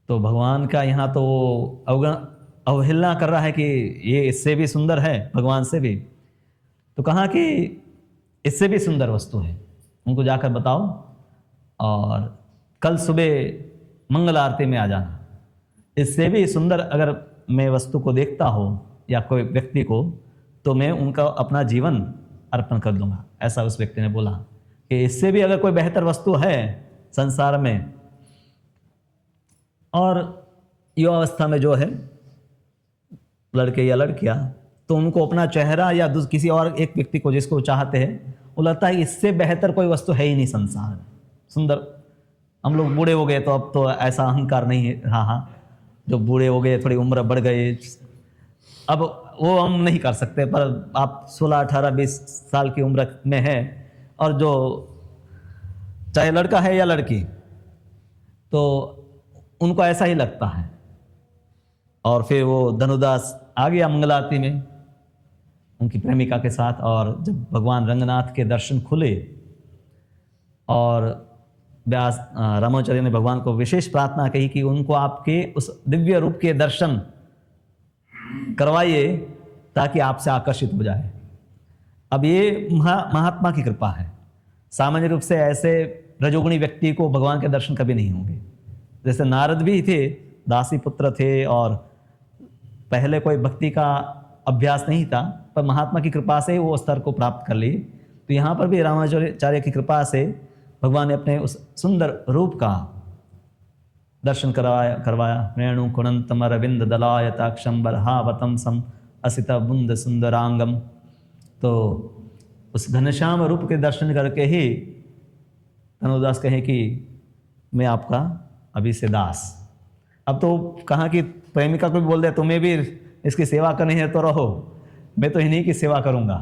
तो भगवान का यहाँ तो अवहेलना कर रहा है कि ये इससे भी सुंदर है, भगवान से भी। तो कहा कि इससे भी सुंदर वस्तु है, उनको जाकर बताओ और कल सुबह मंगल आरती में आ जाना। इससे भी सुंदर अगर मैं वस्तु को देखता हो या कोई व्यक्ति को, तो मैं उनका अपना जीवन अर्पण कर दूंगा। ऐसा उस व्यक्ति ने बोला कि इससे भी अगर कोई बेहतर वस्तु है संसार में, और युवावस्था में जो है लड़के या लड़कियां, तो उनको अपना चेहरा या किसी और एक व्यक्ति को जिसको चाहते हैं, वो लगता है इससे बेहतर कोई वस्तु है ही नहीं संसार में सुंदर। हम लोग बूढ़े हो गए तो अब तो ऐसा अहंकार नहीं रहा, जो बूढ़े हो गए, थोड़ी उम्र बढ़ गई, अब वो हम नहीं कर सकते। पर आप 16, 18, 20 साल की उम्र में हैं, और जो चाहे लड़का है या लड़की, तो उनको ऐसा ही लगता है। और फिर वो धनुदास आ गया मंगल आरती में उनकी प्रेमिका के साथ, और जब भगवान रंगनाथ के दर्शन खुले और व्यास रामाचार्य ने भगवान को विशेष प्रार्थना कही कि उनको आपके उस दिव्य रूप के दर्शन करवाइए ताकि आपसे आकर्षित हो जाए। अब ये महात्मा की कृपा है। सामान्य रूप से ऐसे रजोगुणी व्यक्ति को भगवान के दर्शन कभी नहीं होंगे। जैसे नारद भी थे, दासी पुत्र थे, और पहले कोई भक्ति का अभ्यास नहीं था, पर महात्मा की कृपा से वो स्तर को प्राप्त कर ली। तो यहाँ पर भी रामाचार्य की कृपा से भगवान ने अपने उस सुंदर रूप का दर्शन करवाया। रेणु कुणंतम अरविंद दलायताक्षम बरहावतम सम असित बुंद सुंदरांगम। तो उस घनश्याम रूप के दर्शन करके ही धनुदास कहे कि मैं आपका अभी से दास। अब तो कहा कि प्रेमिका को भी बोल दे तुम्हें भी इसकी सेवा करनी है तो रहो, मैं तो इन्हीं की सेवा करूँगा।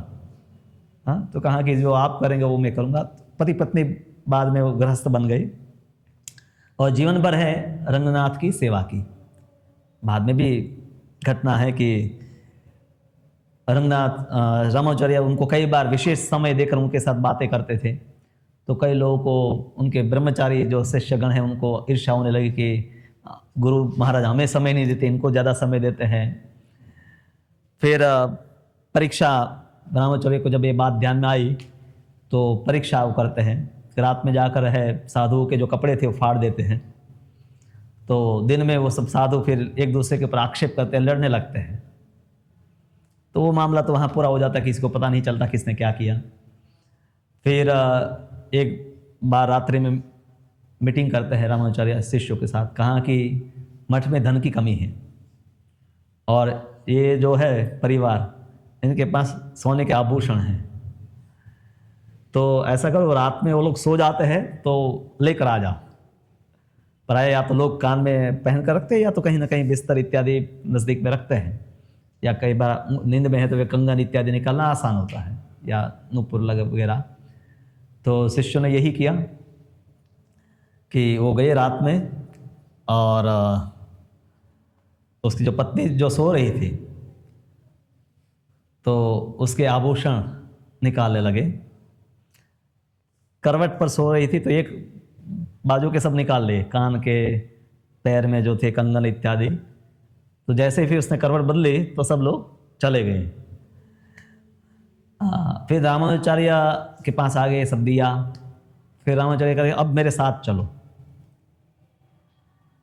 हाँ, तो कहा कि जो आप करेंगे वो मैं करूँगा। पति पत्नी बाद में वो गृहस्थ बन गए और जीवन भर है रंगनाथ की सेवा की। बाद में भी घटना है कि रंगनाथ रामाचार्य उनको कई बार विशेष समय देकर उनके साथ बातें करते थे। तो कई लोगों को, उनके ब्रह्मचारी जो शिष्यगण हैं, उनको ईर्ष्या होने लगी कि गुरु महाराज हमें समय नहीं देते, इनको ज़्यादा समय देते हैं। फिर परीक्षा, रामाचार्य को जब ये बात ध्यान में आई तो परीक्षा वो करते हैं। रात में जाकर है साधुओं के जो कपड़े थे वो फाड़ देते हैं। तो दिन में वो सब साधु फिर एक दूसरे के ऊपर आक्षेप करते हैं, लड़ने लगते हैं। तो वो मामला तो वहाँ पूरा हो जाता है, किसी को पता नहीं चलता किसने क्या किया। फिर एक बार रात्रि में मीटिंग करते हैं रामाचार्य शिष्यों के साथ। कहा कि मठ में धन की कमी है और ये जो है परिवार, इनके पास सोने के आभूषण हैं, तो ऐसा करो रात में वो लोग सो जाते हैं तो लेकर आ जाओ। प्राय या तो लोग कान में पहन कर रखते हैं या तो कहीं ना कहीं बिस्तर इत्यादि नज़दीक में रखते हैं, या कई बार नींद में है तो वे कंगन इत्यादि निकालना आसान होता है, या नूपुर वगैरह। तो शिष्यों ने यही किया कि वो गए रात में और उसकी जो पत्नी जो सो रही थी तो उसके आभूषण निकालने लगे। करवट पर सो रही थी तो एक बाजू के सब निकाल लिए, कान के, पैर में जो थे कंगन इत्यादि। तो जैसे ही फिर उसने करवट बदली तो सब लोग चले गए। फिर रामाचार्य के पास आ गए, सब दिया। फिर रामाचार्य कहे अब मेरे साथ चलो,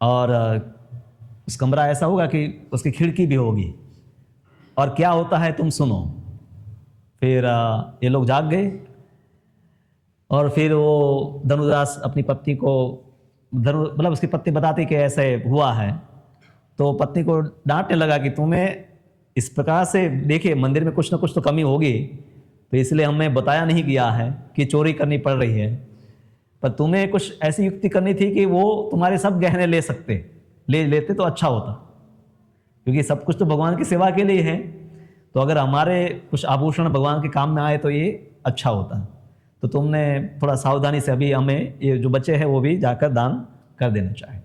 और उस कमरा ऐसा होगा कि उसकी खिड़की भी होगी, और क्या होता है तुम सुनो। फिर ये लोग जाग गए और फिर वो धनुदास अपनी पत्नी को, मतलब उसकी पत्नी बताती कि ऐसे हुआ है, तो पत्नी को डांटने लगा कि तुम्हें इस प्रकार से, देखिए मंदिर में कुछ ना कुछ तो कमी होगी, तो इसलिए हमें बताया नहीं गया है कि चोरी करनी पड़ रही है। पर तुम्हें कुछ ऐसी युक्ति करनी थी कि वो तुम्हारे सब गहने ले लेते तो अच्छा होता, क्योंकि सब कुछ तो भगवान की सेवा के लिए है। तो अगर हमारे कुछ आभूषण भगवान के काम में आए तो ये अच्छा होता। तो तुमने थोड़ा सावधानी से अभी हमें ये जो बचे हैं वो भी जाकर दान कर देना चाहिए।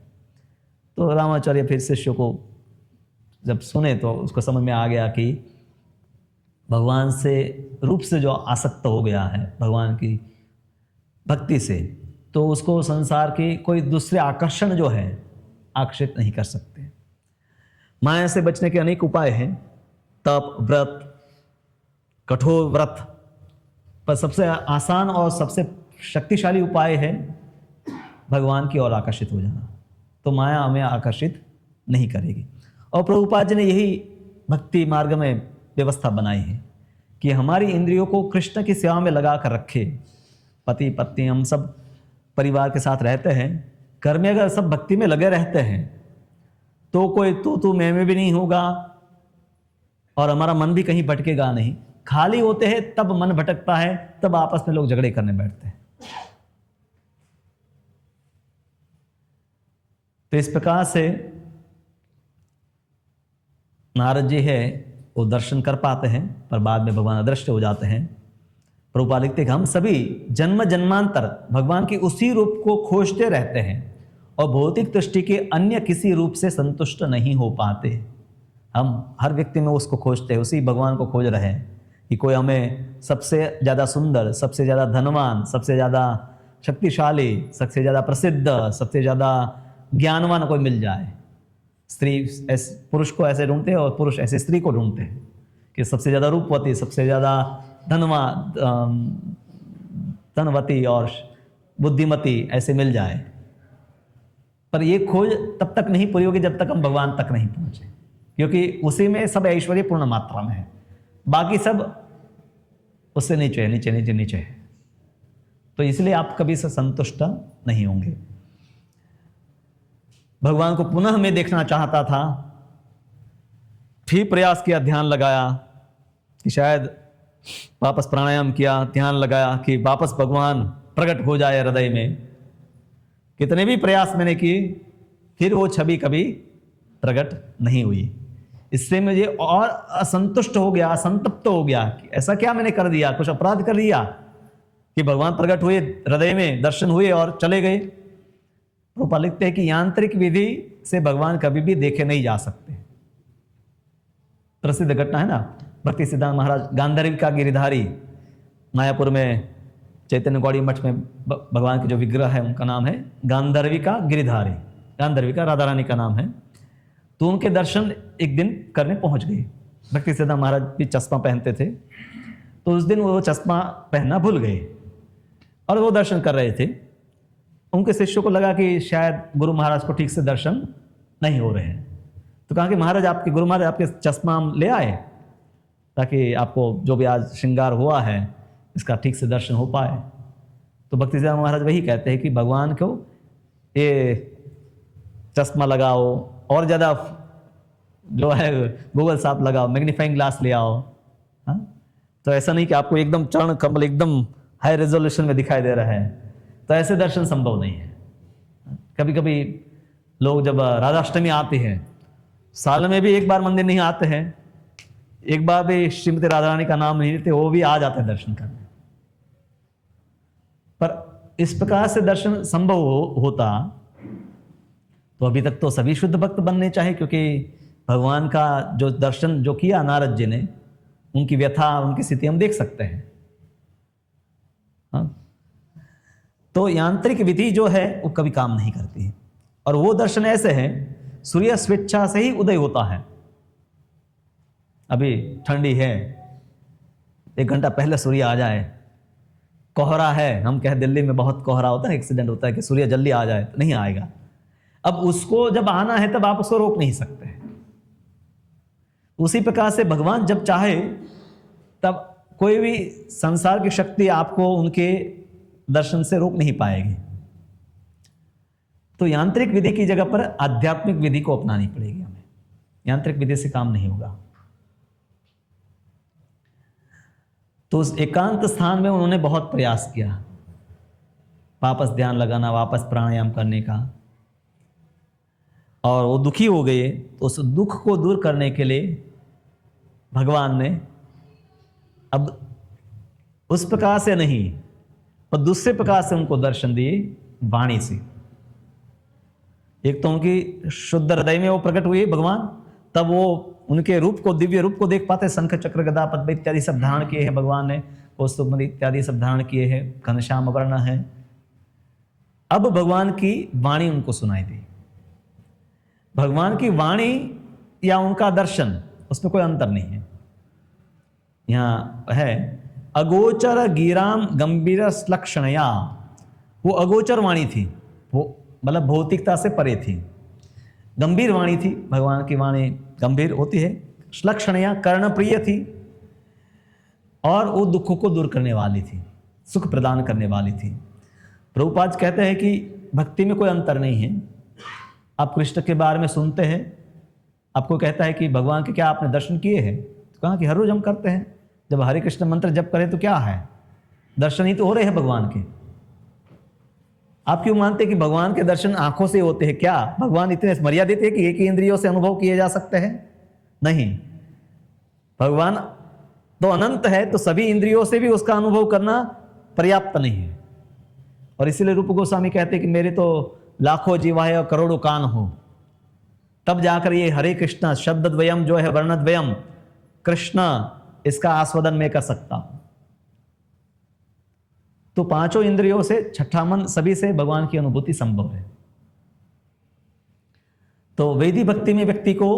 तो रामाचार्य फिर शिष्य को जब सुने तो उसको समझ में आ गया कि भगवान से रूप से जो आसक्त हो गया है भगवान की भक्ति से, तो उसको संसार की कोई दूसरे आकर्षण जो है आकर्षित नहीं कर सकते। माया से बचने के अनेक उपाय हैं, तप, व्रत, कठोर व्रत, पर सबसे आसान और सबसे शक्तिशाली उपाय है भगवान की ओर आकर्षित हो जाना। तो माया हमें आकर्षित नहीं करेगी। और प्रभुपाद जी ने यही भक्ति मार्ग में व्यवस्था बनाई है कि हमारी इंद्रियों को कृष्ण की सेवा में लगा कर रखे। पति पत्नी हम सब परिवार के साथ रहते हैं, घर में अगर सब भक्ति में लगे रहते हैं तो कोई तू मैं भी नहीं होगा और हमारा मन भी कहीं भटकेगा नहीं। खाली होते हैं तब मन भटकता है, तब आपस में लोग झगड़े करने बैठते हैं। तो इस प्रकार से नारद जी है वो दर्शन कर पाते हैं, पर बाद में भगवान अदृश्य हो जाते हैं। प्रभुपाद लिखते हैं कि हम सभी जन्म जन्मांतर भगवान की उसी रूप को खोजते रहते हैं और भौतिक दृष्टि के अन्य किसी रूप से संतुष्ट नहीं हो पाते। हम हर व्यक्ति में उसको खोजते हैं, उसी भगवान को खोज रहे हैं कि कोई हमें सबसे ज़्यादा सुंदर, सबसे ज़्यादा धनवान, सबसे ज़्यादा शक्तिशाली, सबसे ज़्यादा प्रसिद्ध, सबसे ज़्यादा ज्ञानवान कोई मिल जाए। स्त्री पुरुष को ऐसे ढूंढते हैं और पुरुष ऐसे स्त्री को ढूंढते हैं कि सबसे ज़्यादा रूपवती, सबसे ज़्यादा धनवती और बुद्धिमती ऐसे मिल जाए। पर ये खोज तब तक नहीं पूरी होगी जब तक हम भगवान तक नहीं पहुंचे, क्योंकि उसी में सब ऐश्वर्य पूर्ण मात्रा में है, बाकी सब उससे नीचे नीचे नीचे नीचे है। तो इसलिए आप कभी से संतुष्ट नहीं होंगे। भगवान को पुनः मैं देखना चाहता था, फिर प्रयास किया, ध्यान लगाया कि शायद वापस प्राणायाम किया, ध्यान लगाया कि वापस भगवान प्रकट हो जाए हृदय में। कितने भी प्रयास मैंने किए, फिर वो छवि कभी प्रकट नहीं हुई। इससे मुझे और असंतुष्ट हो गया, असंतप्त हो गया कि ऐसा क्या मैंने कर दिया, कुछ अपराध कर दिया कि भगवान प्रकट हुए हृदय में, दर्शन हुए और चले गए। रूपा लिखते हैं कि यांत्रिक विधि से भगवान कभी भी देखे नहीं जा सकते। प्रसिद्ध घटना है ना, भक्ति सिद्धांत महाराज गांधर्विका गिरिधारी, मायापुर में चैतन्य गौड़ी मठ में भगवान के जो विग्रह है उनका नाम है गांधर्विका गिरिधारी। गांधर्विका राधा रानी का नाम है। तो उनके दर्शन एक दिन करने पहुंच गए। भक्ति सिद्धांत महाराज भी चश्मा पहनते थे, तो उस दिन वो चश्मा पहनना भूल गए और वो दर्शन कर रहे थे। उनके शिष्यों को लगा कि शायद गुरु महाराज को ठीक से दर्शन नहीं हो रहे हैं, तो कहा कि महाराज आपके गुरु महाराज आपके चश्मा हम ले आए ताकि आपको जो भी आज श्रृंगार हुआ है इसका ठीक से दर्शन हो पाए। तो भक्ति सिद्धांत महाराज वही कहते हैं कि भगवान को ये चश्मा लगाओ और ज़्यादा जो है गूगल साफ लगाओ, मैग्नीफाइंग ग्लास ले आओ। हाँ, तो ऐसा नहीं कि आपको एकदम चरण कमल एकदम हाई रेजोल्यूशन में दिखाई दे रहा है, तो ऐसे दर्शन संभव नहीं है। कभी कभी लोग जब राधाष्टमी आती है, साल में भी एक बार मंदिर नहीं आते हैं, एक बार भी श्रीमती राधा रानी का नाम नहीं लेते, वो भी आ जाते हैं दर्शन करने। पर इस प्रकार से दर्शन संभव होता तो अभी तक तो सभी शुद्ध भक्त बनने चाहिए, क्योंकि भगवान का जो दर्शन जो किया नारद जी ने, उनकी व्यथा, उनकी स्थिति हम देख सकते हैं। हाँ? तो यांत्रिक विधि जो है वो कभी काम नहीं करती है। और वो दर्शन ऐसे हैं, सूर्य स्वेच्छा से ही उदय होता है। अभी ठंडी है, 1 घंटा पहले सूर्य आ जाए, कोहरा है, हम कहें दिल्ली में बहुत कोहरा होता है, एक्सीडेंट होता है कि सूर्य जल्दी आ जाए, तो नहीं आएगा। अब उसको जब आना है तब आप उसको रोक नहीं सकते। उसी प्रकार से भगवान जब चाहे तब कोई भी संसार की शक्ति आपको उनके दर्शन से रोक नहीं पाएगी। तो यांत्रिक विधि की जगह पर आध्यात्मिक विधि को अपनानी पड़ेगी हमें। यांत्रिक विधि से काम नहीं होगा। तो उस एकांत स्थान में उन्होंने बहुत प्रयास किया। वापस ध्यान लगाना, वापस प्राणायाम करने का। और वो दुखी हो गए तो उस दुख को दूर करने के लिए भगवान ने अब उस प्रकार से नहीं पर दूसरे प्रकार से उनको दर्शन दिए, वाणी से। एक तो उनकी शुद्ध हृदय में वो प्रकट हुए भगवान, तब वो उनके रूप को, दिव्य रूप को देख पाते। शंख चक्र गदा पद्म इत्यादि सब धारण किए हैं भगवान ने, कौस्तुभ इत्यादि सब धारण किए हैं, घनश्याम वर्ण है। अब भगवान की वाणी उनको सुनाई दी। भगवान की वाणी या उनका दर्शन, उसमें कोई अंतर नहीं है। यहां है अगोचर गिराम गंभीर लक्षणया, वो अगोचर वाणी थी, वो मतलब भौतिकता से परे थी, गंभीर वाणी थी। भगवान की वाणी गंभीर होती है, लक्षणया कर्णप्रिय थी, और वो दुखों को दूर करने वाली थी, सुख प्रदान करने वाली थी। प्रभुपाद कहते हैं कि भक्ति में कोई अंतर नहीं है। आप कृष्ण के बारे में सुनते हैं, आपको कहता है कि भगवान के क्या आपने दर्शन किए हैं, तो कहा कि हर रोज हम करते हैं। जब हरे कृष्ण मंत्र जप करें तो क्या है, दर्शन ही तो हो रहे हैं भगवान के। आप क्यों मानते हैं कि भगवान के दर्शन आंखों से होते हैं? क्या भगवान इतने मर्यादित है कि एक ही इंद्रियों से अनुभव किए जा सकते हैं? नहीं, भगवान तो अनंत है, तो सभी इंद्रियों से भी उसका अनुभव करना पर्याप्त नहीं है। और इसीलिए रूप गोस्वामी कहते हैं कि मेरे तो लाखों जीवा है और करोड़ों कान हो, तब जाकर ये हरे कृष्ण शब्द द्वयम जो है, वर्ण द्वयम कृष्ण, इसका आस्वादन मैं कर सकता हूं। तो पांचों इंद्रियों से, छठा मन, सभी से भगवान की अनुभूति संभव है। तो वैदिक भक्ति में व्यक्ति को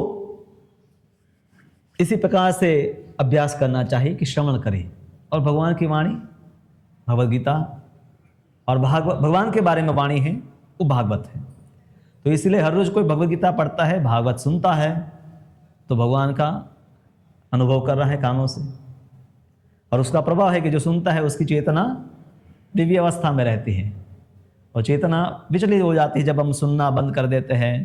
इसी प्रकार से अभ्यास करना चाहिए कि श्रवण करे, और भगवान की वाणी, भगवद गीता और भगवान के बारे में वाणी है वो भागवत है। तो इसलिए हर रोज कोई भगवद गीता पढ़ता है, भागवत सुनता है, तो भगवान का अनुभव कर रहा है कानों से। और उसका प्रभाव है कि जो सुनता है उसकी चेतना दिव्य अवस्था में रहती है, और चेतना विचलित हो जाती है जब हम सुनना बंद कर देते हैं।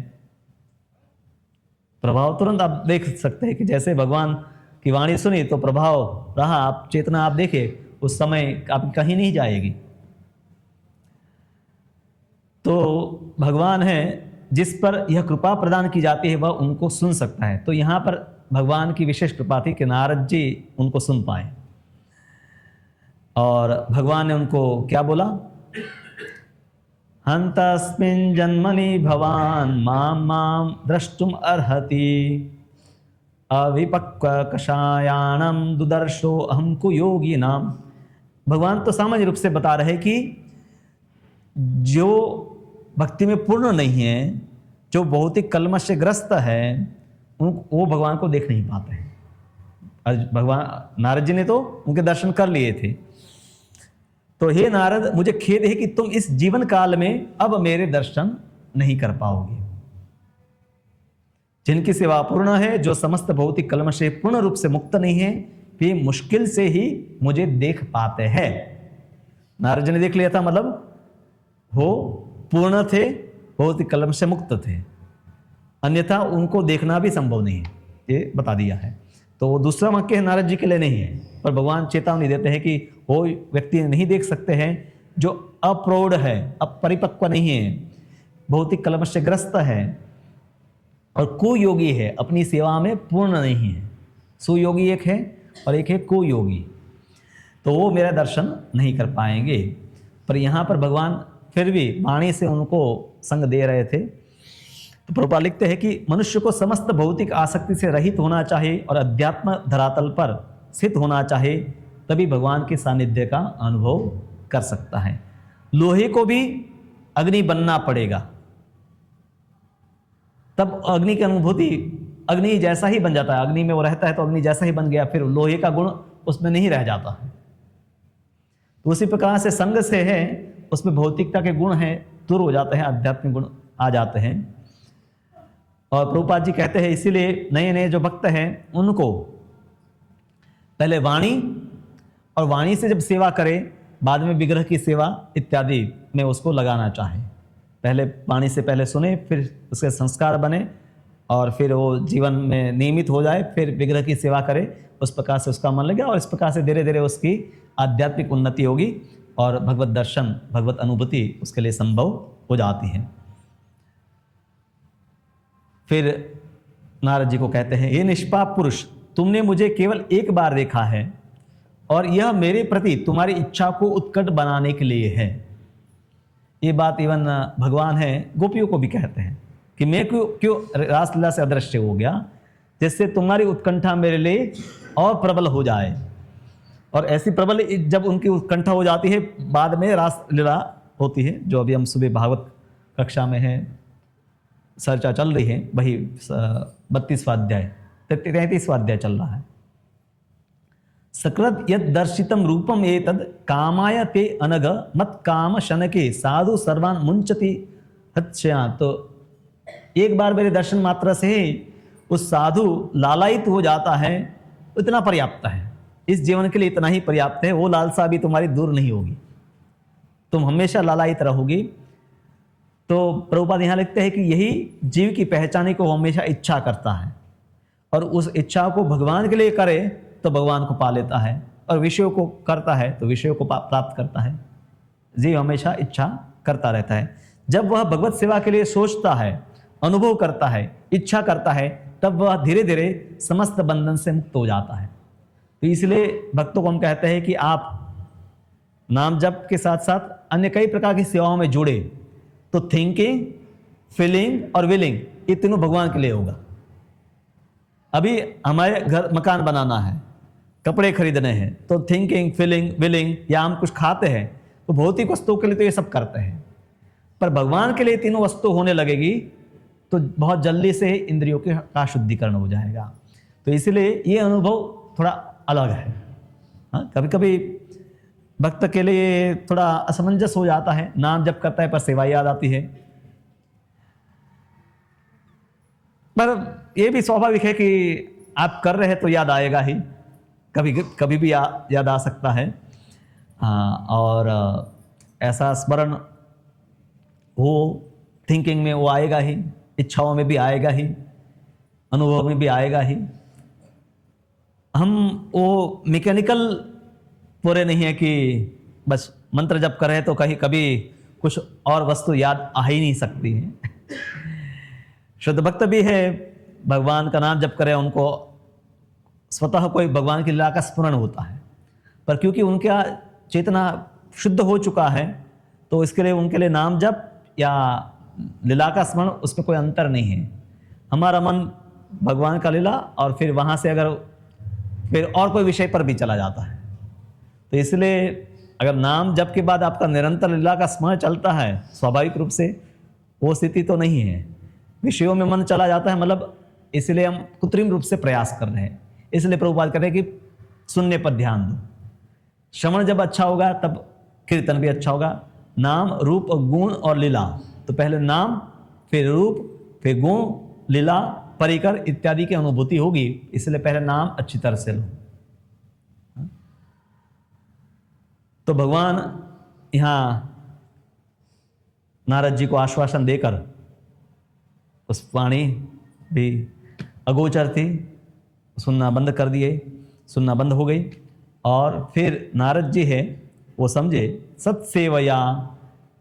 प्रभाव तुरंत आप देख सकते हैं कि जैसे भगवान की वाणी सुनी तो प्रभाव रहा, आप चेतना आप देखे उस समय आप कहीं नहीं जाएगी। तो भगवान है जिस पर यह कृपा प्रदान की जाती है, वह उनको सुन सकता है। तो यहाँ पर भगवान की विशेष कृपा थी कि नारद जी उनको सुन पाए, और भगवान ने उनको क्या बोला, हंतस्मिन् जन्मनि भवान माम माम द्रष्टुम अर्हति अविपक्व कषायाणम दुदर्शो अहम कुयोगी नाम। भगवान तो सामान्य रूप से बता रहे कि जो भक्ति में पूर्ण नहीं है, जो बहुत ही कलमश से ग्रस्त है, वो भगवान को देख नहीं पाते हैं। भगवान नारद जी ने तो उनके दर्शन कर लिए थे। तो हे नारद, मुझे खेद है कि तुम इस जीवन काल में अब मेरे दर्शन नहीं कर पाओगे। जिनकी सेवा पूर्ण है, जो समस्त भौतिक कलमश से पूर्ण रूप से मुक्त नहीं है, वे मुश्किल से ही मुझे देख पाते हैं। नारद जी ने देख लिया था, मतलब वो पूर्ण थे, भौतिक कलमश से मुक्त थे, अन्यथा उनको देखना भी संभव नहीं है, ये बता दिया है। तो वो दूसरा वाक्य नारद जी के लिए नहीं है, पर भगवान चेतावनी देते हैं कि वो व्यक्ति नहीं देख सकते हैं जो अप्रौढ़ है, अपरिपक्व नहीं है, भौतिक कलमश से ग्रस्त है और कुयोगी है, अपनी सेवा में पूर्ण नहीं है। सुयोगी एक है और एक है कुयोगी, तो वो मेरा दर्शन नहीं कर पाएंगे। पर यहाँ पर भगवान फिर भी वाणी से उनको संग दे रहे थे। तो प्रभुपाद लिखते हैं कि मनुष्य को समस्त भौतिक आसक्ति से रहित होना चाहिए और अध्यात्म धरातल पर स्थित होना चाहिए, तभी भगवान के सानिध्य का अनुभव कर सकता है। लोहे को भी अग्नि बनना पड़ेगा, तब अग्नि की अनुभूति अग्नि जैसा ही बन जाता है। अग्नि में वो रहता है तो अग्नि जैसा ही बन गया, फिर लोहे का गुण उसमें नहीं रह जाता है। तो उसी प्रकार से संग से है, उसमें भौतिकता के गुण हैं दूर हो जाते हैं, आध्यात्मिक गुण आ जाते हैं। और प्रभुपाद जी कहते हैं इसीलिए नए नए जो भक्त हैं उनको पहले वाणी, और वाणी से जब सेवा करें, बाद में विग्रह की सेवा इत्यादि में उसको लगाना चाहे। पहले वाणी से पहले सुने, फिर उसके संस्कार बने, और फिर वो जीवन में नियमित हो जाए, फिर विग्रह की सेवा करे, उस प्रकार से उसका मन लगे, और इस प्रकार से धीरे धीरे उसकी आध्यात्मिक उन्नति होगी। और भगवत दर्शन, भगवत अनुभूति उसके लिए संभव हो जाती है। फिर नारद जी को कहते हैं, हे निष्पाप पुरुष, तुमने मुझे केवल एक बार देखा है और यह मेरे प्रति तुम्हारी इच्छा को उत्कट बनाने के लिए है। ये बात इवन भगवान है गोपियों को भी कहते हैं कि मैं क्यों रासलीला से अदृश्य हो गया, जिससे तुम्हारी उत्कंठा मेरे लिए और प्रबल हो जाए। और ऐसी प्रबल जब उनकी उत्कंठा हो जाती है, बाद में रासलीला होती है, जो अभी हम सुबह भागवत कक्षा में है, चर्चा चल रही है, वही 32वां अध्याय 33वां अध्याय चल रहा है। सकृत यद दर्शितम रूपम एतद कामाय ते अनग मत काम शनके साधु सर्वान मुंचति हत्स्या। तो एक बार मेरे दर्शन मात्र से उस साधु लालायित हो जाता है, इतना पर्याप्त है, इस जीवन के लिए इतना ही पर्याप्त है। वो लालसा भी तुम्हारी दूर नहीं होगी, तुम हमेशा लालायित रहोगी। तो प्रभुपाद यहाँ लिखते हैं कि यही जीव की पहचान को हमेशा इच्छा करता है, और उस इच्छा को भगवान के लिए करे तो भगवान को पा लेता है, और विषयों को करता है तो विषयों को प्राप्त करता है। जीव हमेशा इच्छा करता रहता है। जब वह भगवत सेवा के लिए सोचता है, अनुभव करता है, इच्छा करता है, तब वह धीरे धीरे समस्त बंधन से मुक्त हो जाता है। तो इसलिए भक्तों को हम कहते हैं कि आप नाम जप के साथ साथ अन्य कई प्रकार की सेवाओं में जुड़े, तो थिंकिंग, फीलिंग और विलिंग, ये तीनों भगवान के लिए होगा। अभी हमारे घर मकान बनाना है, कपड़े खरीदने हैं, तो थिंकिंग, फीलिंग, विलिंग, या हम कुछ खाते हैं तो भौतिक वस्तुओं के लिए तो ये सब करते हैं, पर भगवान के लिए तीनों वस्तु होने लगेगी तो बहुत जल्दी से इंद्रियों का शुद्धिकरण हो जाएगा। तो इसलिए ये अनुभव थोड़ा अलग है। हाँ, कभी कभी भक्त के लिए थोड़ा असमंजस हो जाता है, नाम जप करता है पर सेवा याद आती है। पर यह भी स्वाभाविक है कि आप कर रहे हैं तो याद आएगा ही, कभी भी याद आ सकता है। हाँ, और ऐसा स्मरण हो, थिंकिंग में वो आएगा ही, इच्छाओं में भी आएगा ही, अनुभव में भी आएगा ही। हम वो मैकेनिकल पूरे नहीं है कि बस मंत्र जप कर रहे तो कहीं कभी कुछ और वस्तु याद आ ही नहीं सकती है। शुद्ध भक्त भी है, भगवान का नाम जप करे, उनको स्वतः कोई भगवान की लीला का स्मरण होता है, पर क्योंकि उनका चेतना शुद्ध हो चुका है तो इसके लिए उनके लिए नाम जप या लीला का स्मरण, उसमें कोई अंतर नहीं है। हमारा मन भगवान का लीला और फिर वहाँ से अगर फिर और कोई विषय पर भी चला जाता है। तो इसलिए अगर नाम जप के बाद आपका निरंतर लीला का स्मरण चलता है, स्वाभाविक रूप से वो स्थिति तो नहीं है, विषयों में मन चला जाता है, मतलब इसलिए हम कृत्रिम रूप से प्रयास कर रहे हैं। इसलिए प्रभुपाद कहते हैं कि सुनने पर ध्यान दो। श्रवण जब अच्छा होगा तब कीर्तन भी अच्छा होगा। नाम, रूप, गुण और लीला, तो पहले नाम, फिर रूप, फिर गुण, लीला, परिकर इत्यादि की अनुभूति होगी। इसलिए पहले नाम अच्छी तरह से लो। तो भगवान यहाँ नारद जी को आश्वासन देकर, उस वाणी भी अगोचर थी, सुनना बंद कर दिए, सुनना बंद हो गई। और फिर नारद जी है वो समझे सत्सेवया,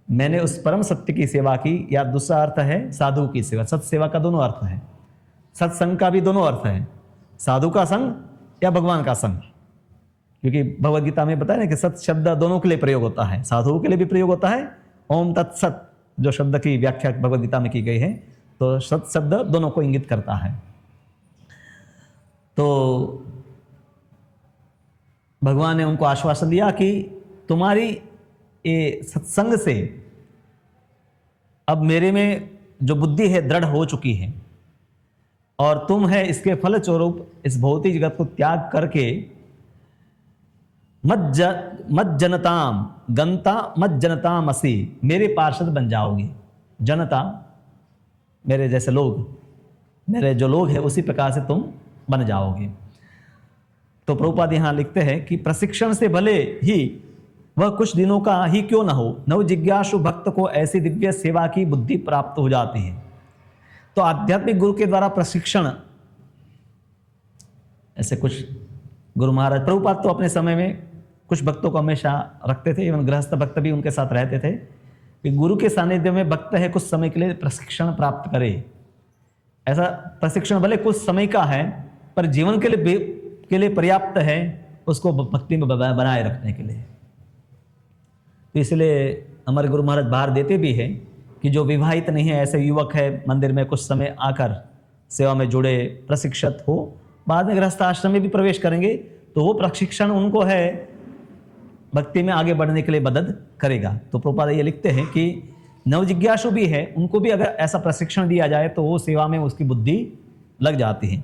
मैंने उस परम सत्य की सेवा की, या दूसरा अर्थ है साधु की सेवा। सत्सेवा का दोनों अर्थ है, सत्संग का भी दोनों अर्थ है, साधु का संग या भगवान का संग। क्योंकि भगवद गीता में बताया ना कि सत शब्द दोनों के लिए प्रयोग होता है, साधुओं के लिए भी प्रयोग होता है। ओम तत्सत जो शब्द की व्याख्या भगवद गीता में की गई है, तो सत शब्द दोनों को इंगित करता है। तो भगवान ने उनको आश्वासन दिया कि तुम्हारी ये सत्संग से अब मेरे में जो बुद्धि है दृढ़ हो चुकी है, और तुम है इसके फल स्वरूप इस भौतिक जगत को त्याग करके मत जनताम गंता मत जनताम असी, मेरे पार्षद बन जाओगे। जनता मेरे जैसे लोग, मेरे जो लोग हैं उसी प्रकार से तुम बन जाओगे। तो प्रभुपाद यहाँ लिखते हैं कि प्रशिक्षण से भले ही वह कुछ दिनों का ही क्यों न हो, नव जिज्ञासु भक्त को ऐसी दिव्य सेवा की बुद्धि प्राप्त हो जाती है। तो आध्यात्मिक गुरु के द्वारा प्रशिक्षण, ऐसे कुछ गुरु महाराज, प्रभुपाद तो अपने समय में कुछ भक्तों को हमेशा रखते थे, एवं गृहस्थ भक्त भी उनके साथ रहते थे कि गुरु के सानिध्य में भक्त है कुछ समय के लिए प्रशिक्षण प्राप्त करे। ऐसा प्रशिक्षण भले कुछ समय का है पर जीवन के लिए पर्याप्त है उसको भक्ति में बनाए रखने के लिए। तो इसलिए हमारे गुरु महाराज बाहर देते भी हैं कि जो विवाहित नहीं है, ऐसे युवक है, मंदिर में कुछ समय आकर सेवा में जुड़े, प्रशिक्षित हो, बाद में गृहस्थ आश्रम में भी प्रवेश करेंगे तो वो प्रशिक्षण उनको है भक्ति में आगे बढ़ने के लिए मदद करेगा। तो प्रभुपाद ये लिखते हैं कि नवजिज्ञासु भी है, उनको भी अगर ऐसा प्रशिक्षण दिया जाए तो वो सेवा में उसकी बुद्धि लग जाती है।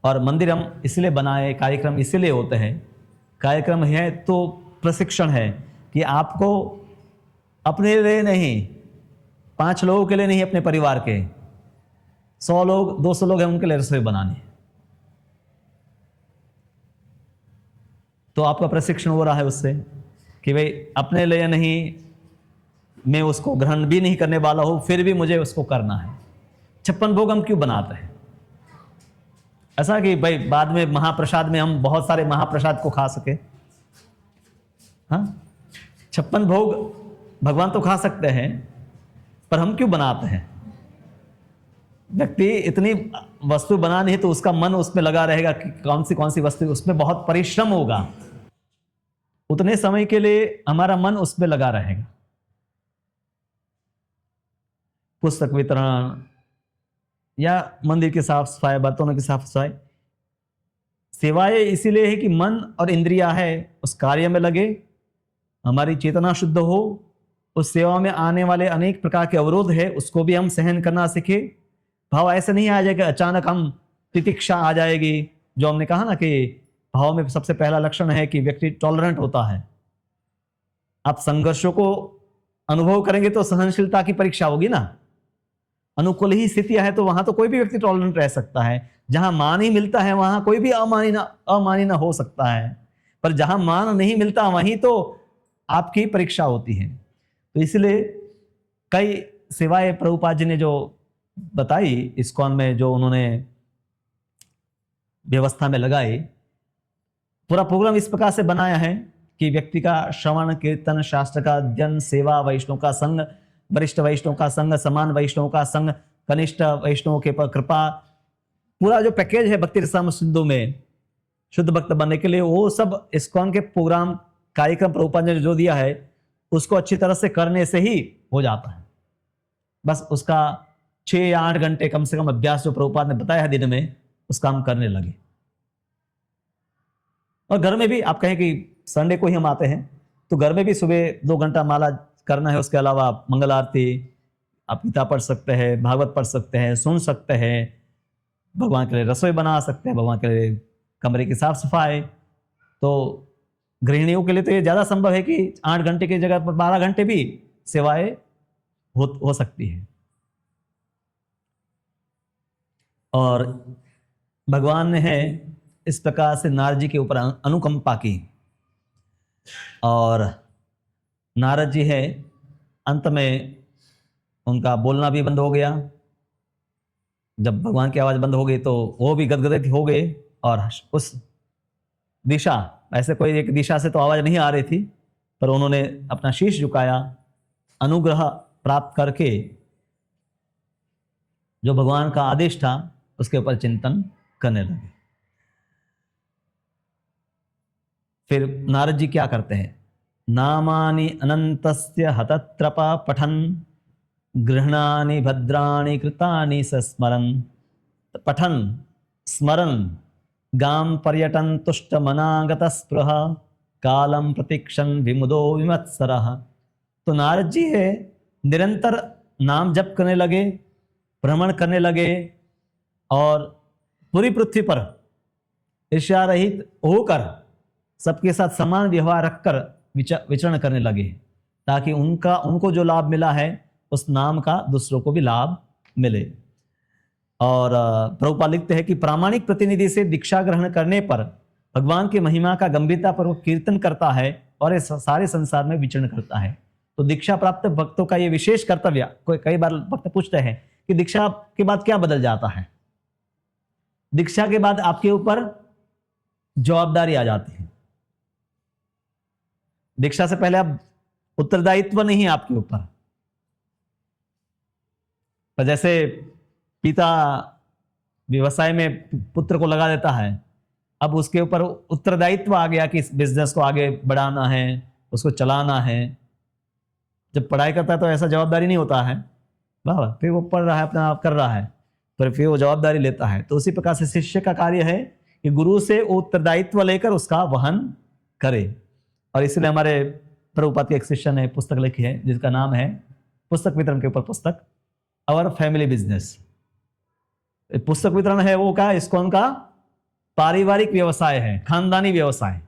और मंदिर हम इसलिए बनाए, कार्यक्रम इसलिए होते हैं, कार्यक्रम है तो प्रशिक्षण है कि आपको अपने लिए नहीं, 5 लोगों के लिए नहीं, अपने परिवार के 100 लोग 200 लोग हैं उनके लिए रसोई बनानी। तो आपका प्रशिक्षण हो रहा है उससे कि भाई अपने लिए नहीं, मैं उसको ग्रहण भी नहीं करने वाला हूं, फिर भी मुझे उसको करना है। 56 भोग हम क्यों बनाते हैं? ऐसा कि भाई बाद में महाप्रसाद में हम बहुत सारे महाप्रसाद को खा सके। हाँ, 56 भोग भगवान तो खा सकते हैं पर हम क्यों बनाते हैं? व्यक्ति इतनी वस्तु बनानी है तो उसका मन उसमें लगा रहेगा कि कौन सी वस्तु, उसमें बहुत परिश्रम होगा, उतने समय के लिए हमारा मन उसमें लगा रहेगा। पुस्तक वितरण या मंदिर की साफ सफाई, बर्तनों की साफ सफाई, सेवाएं इसीलिए है कि मन और इंद्रिया है उस कार्य में लगे, हमारी चेतना शुद्ध हो, उस सेवा में आने वाले अनेक प्रकार के अवरोध है उसको भी हम सहन करना सीखे। भाव ऐसे नहीं आ जाएगा अचानक हम तितिक्षा आ जाएगी। जो हमने कहा ना कि भाव में सबसे पहला लक्षण है कि व्यक्ति टॉलरेंट होता है। आप संघर्षों को अनुभव करेंगे तो सहनशीलता की परीक्षा होगी ना। अनुकूल ही स्थितियां है तो वहां तो कोई भी व्यक्ति टॉलरेंट रह सकता है। जहां मान ही मिलता है वहां कोई भी अमानी ना हो सकता है, पर जहां मान नहीं मिलता वहीं तो आपकी परीक्षा होती है। तो इसलिए कई सेवाएं प्रभुपाद जी ने जो बताई इस्कॉन में, जो उन्होंने व्यवस्था में लगाई, पूरा प्रोग्राम इस प्रकार से बनाया है कि व्यक्ति का श्रवण कीर्तन, शास्त्र का अध्ययन, सेवा, वैष्णव का संग, वरिष्ठ वैष्णव का संग, समान वैष्णव का संग, कनिष्ठ वैष्णव के पर कृपा, पूरा जो पैकेज है भक्ति रसामृत सिंधु में शुद्ध भक्त बनने के लिए, वो सब इस्कॉन के प्रोग्राम कार्यक्रम प्रभुपाद ने जो दिया है उसको अच्छी तरह से करने से ही हो जाता है। बस उसका 6 या 8 घंटे कम से कम अभ्यास जो प्रभुपाद ने बताया है दिन में, उसका हम करने लगे। और घर में भी आप कहें कि संडे को ही हम आते हैं तो घर में भी सुबह 2 घंटा माला करना है। उसके अलावा आप मंगल आरती, आप गीता पढ़ सकते हैं, भागवत पढ़ सकते हैं, सुन सकते हैं, भगवान के लिए रसोई बना सकते हैं, भगवान के लिए कमरे की साफ सफाई। तो गृहिणियों के लिए तो ये ज़्यादा संभव है कि 8 घंटे की जगह पर 12 घंटे भी सेवाएं हो सकती है। और भगवान ने है इस प्रकार से नारद जी के ऊपर अनुकंपा की, और नारद जी है अंत में उनका बोलना भी बंद हो गया। जब भगवान की आवाज़ बंद हो गई तो वो भी गदगदित हो गए, और उस दिशा, ऐसे कोई एक दिशा से तो आवाज़ नहीं आ रही थी, पर उन्होंने अपना शीश झुकाया, अनुग्रह प्राप्त करके जो भगवान का आदेश था उसके ऊपर चिंतन करने लगे। फिर नारद जी क्या करते हैं? नामानि अनंतस्य हतत्रपा पठन गृह्णानि भद्राणि कृतानि सस्मरन्। पठन स्मरन गाम पर्यटन तुष्ट मनागत स्पृह कालम प्रतीक्षण विमुदो विमत्सरः। तो नारद जी है निरंतर नाम जप करने लगे, भ्रमण करने लगे, और पूरी पृथ्वी पर ईर्ष्या रहित होकर सबके साथ समान व्यवहार रखकर विचरण करने लगे, ताकि उनको जो लाभ मिला है उस नाम का दूसरों को भी लाभ मिले। और प्रभुपाद लिखते हैं कि प्रामाणिक प्रतिनिधि से दीक्षा ग्रहण करने पर भगवान की महिमा का गंभीरतापूर्वक कीर्तन करता है और इस सारे संसार में विचरण करता है। तो दीक्षा प्राप्त भक्तों का ये विशेष कर्तव्य, कई बार भक्त पूछते हैं कि दीक्षा के बाद क्या बदल जाता है? दीक्षा के बाद आपके ऊपर जवाबदारी आ जाती है। दीक्षा से पहले आप उत्तरदायित्व नहीं है आपके ऊपर। पर जैसे पिता व्यवसाय में पुत्र को लगा देता है, अब उसके ऊपर उत्तरदायित्व आ गया कि इस बिजनेस को आगे बढ़ाना है, उसको चलाना है। जब पढ़ाई करता है तो ऐसा जवाबदारी नहीं होता है, वाह, फिर वो पढ़ रहा है, अपना आप कर रहा है, पर फिर वो जवाबदारी लेता है। तो उसी प्रकार से शिष्य का कार्य है कि गुरु से वो उत्तरदायित्व लेकर उसका वहन करे। और इसलिए हमारे प्रभुपाद के एक शिष्य ने पुस्तक लिखी है जिसका नाम है, पुस्तक वितरण के ऊपर पुस्तक, आवर फैमिली बिजनेस। पुस्तक वितरण है वो क्या, इस्कॉन का पारिवारिक व्यवसाय है, खानदानी व्यवसाय।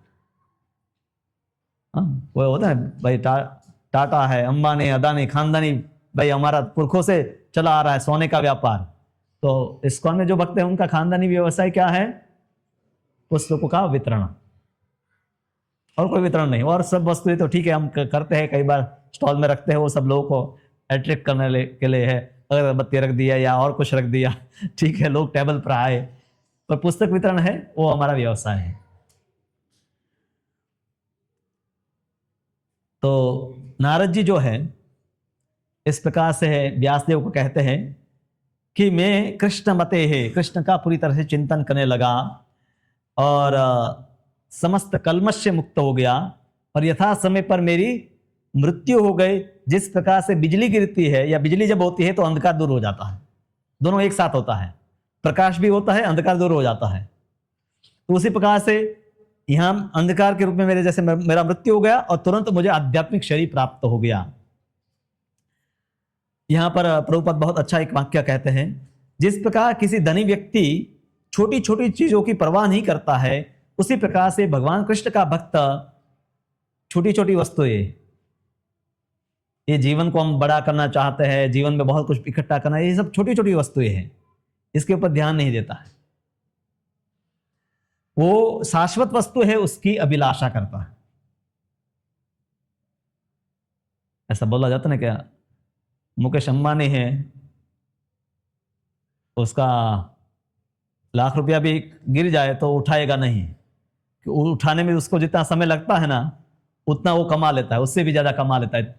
वो होता है भाई, टाटा है, अंबानी, अदानी, खानदानी, भाई हमारा पुरखों से चला आ रहा है सोने का व्यापार। तो इस्कॉन में जो भक्त है उनका खानदानी व्यवसाय क्या है, पुस्तकों का वितरण, और कोई वितरण नहीं। और सब वस्तुएं तो ठीक है हम करते हैं, कई बार स्टॉल में रखते हैं, वो सब लोगों को अट्रैक्ट करने के लिए है, अगरबत्ती रख दिया या और कुछ रख दिया, ठीक है, लोग टेबल पर आए। पर पुस्तक वितरण है वो हमारा व्यवसाय है। तो नारद जी जो है इस प्रकार से है, व्यासदेव को कहते हैं कि मैं कृष्ण मते है, कृष्ण का पूरी तरह से चिंतन करने लगा और समस्त कलमश से मुक्त हो गया, और यथा समय पर मेरी मृत्यु हो गई। जिस प्रकार से बिजली गिरती है या बिजली जब होती है तो अंधकार दूर हो जाता है, दोनों एक साथ होता है, प्रकाश भी होता है, अंधकार दूर हो जाता है। तो उसी प्रकार से यहां अंधकार के रूप में मेरे जैसे मेरा मृत्यु हो गया और तुरंत मुझे आध्यात्मिक शरीर प्राप्त हो गया। यहां पर प्रभुपाद बहुत अच्छा एक वाक्य कहते हैं, जिस प्रकार किसी धनी व्यक्ति छोटी छोटी चीजों की परवाह नहीं करता है, उसी प्रकार से भगवान कृष्ण का भक्त छोटी छोटी वस्तुएं, ये जीवन को हम बड़ा करना चाहते हैं, जीवन में बहुत कुछ इकट्ठा करना, ये सब छोटी छोटी वस्तुएं हैं, इसके ऊपर ध्यान नहीं देता है। वो शाश्वत वस्तु है उसकी अभिलाषा करता है। ऐसा बोला जाता ना, क्या मुकेश अंबानी है, उसका लाख रुपया भी गिर जाए तो उठाएगा नहीं, कि उठाने में उसको जितना समय लगता है ना उतना वो कमा लेता है, उससे भी ज्यादा कमा लेता है।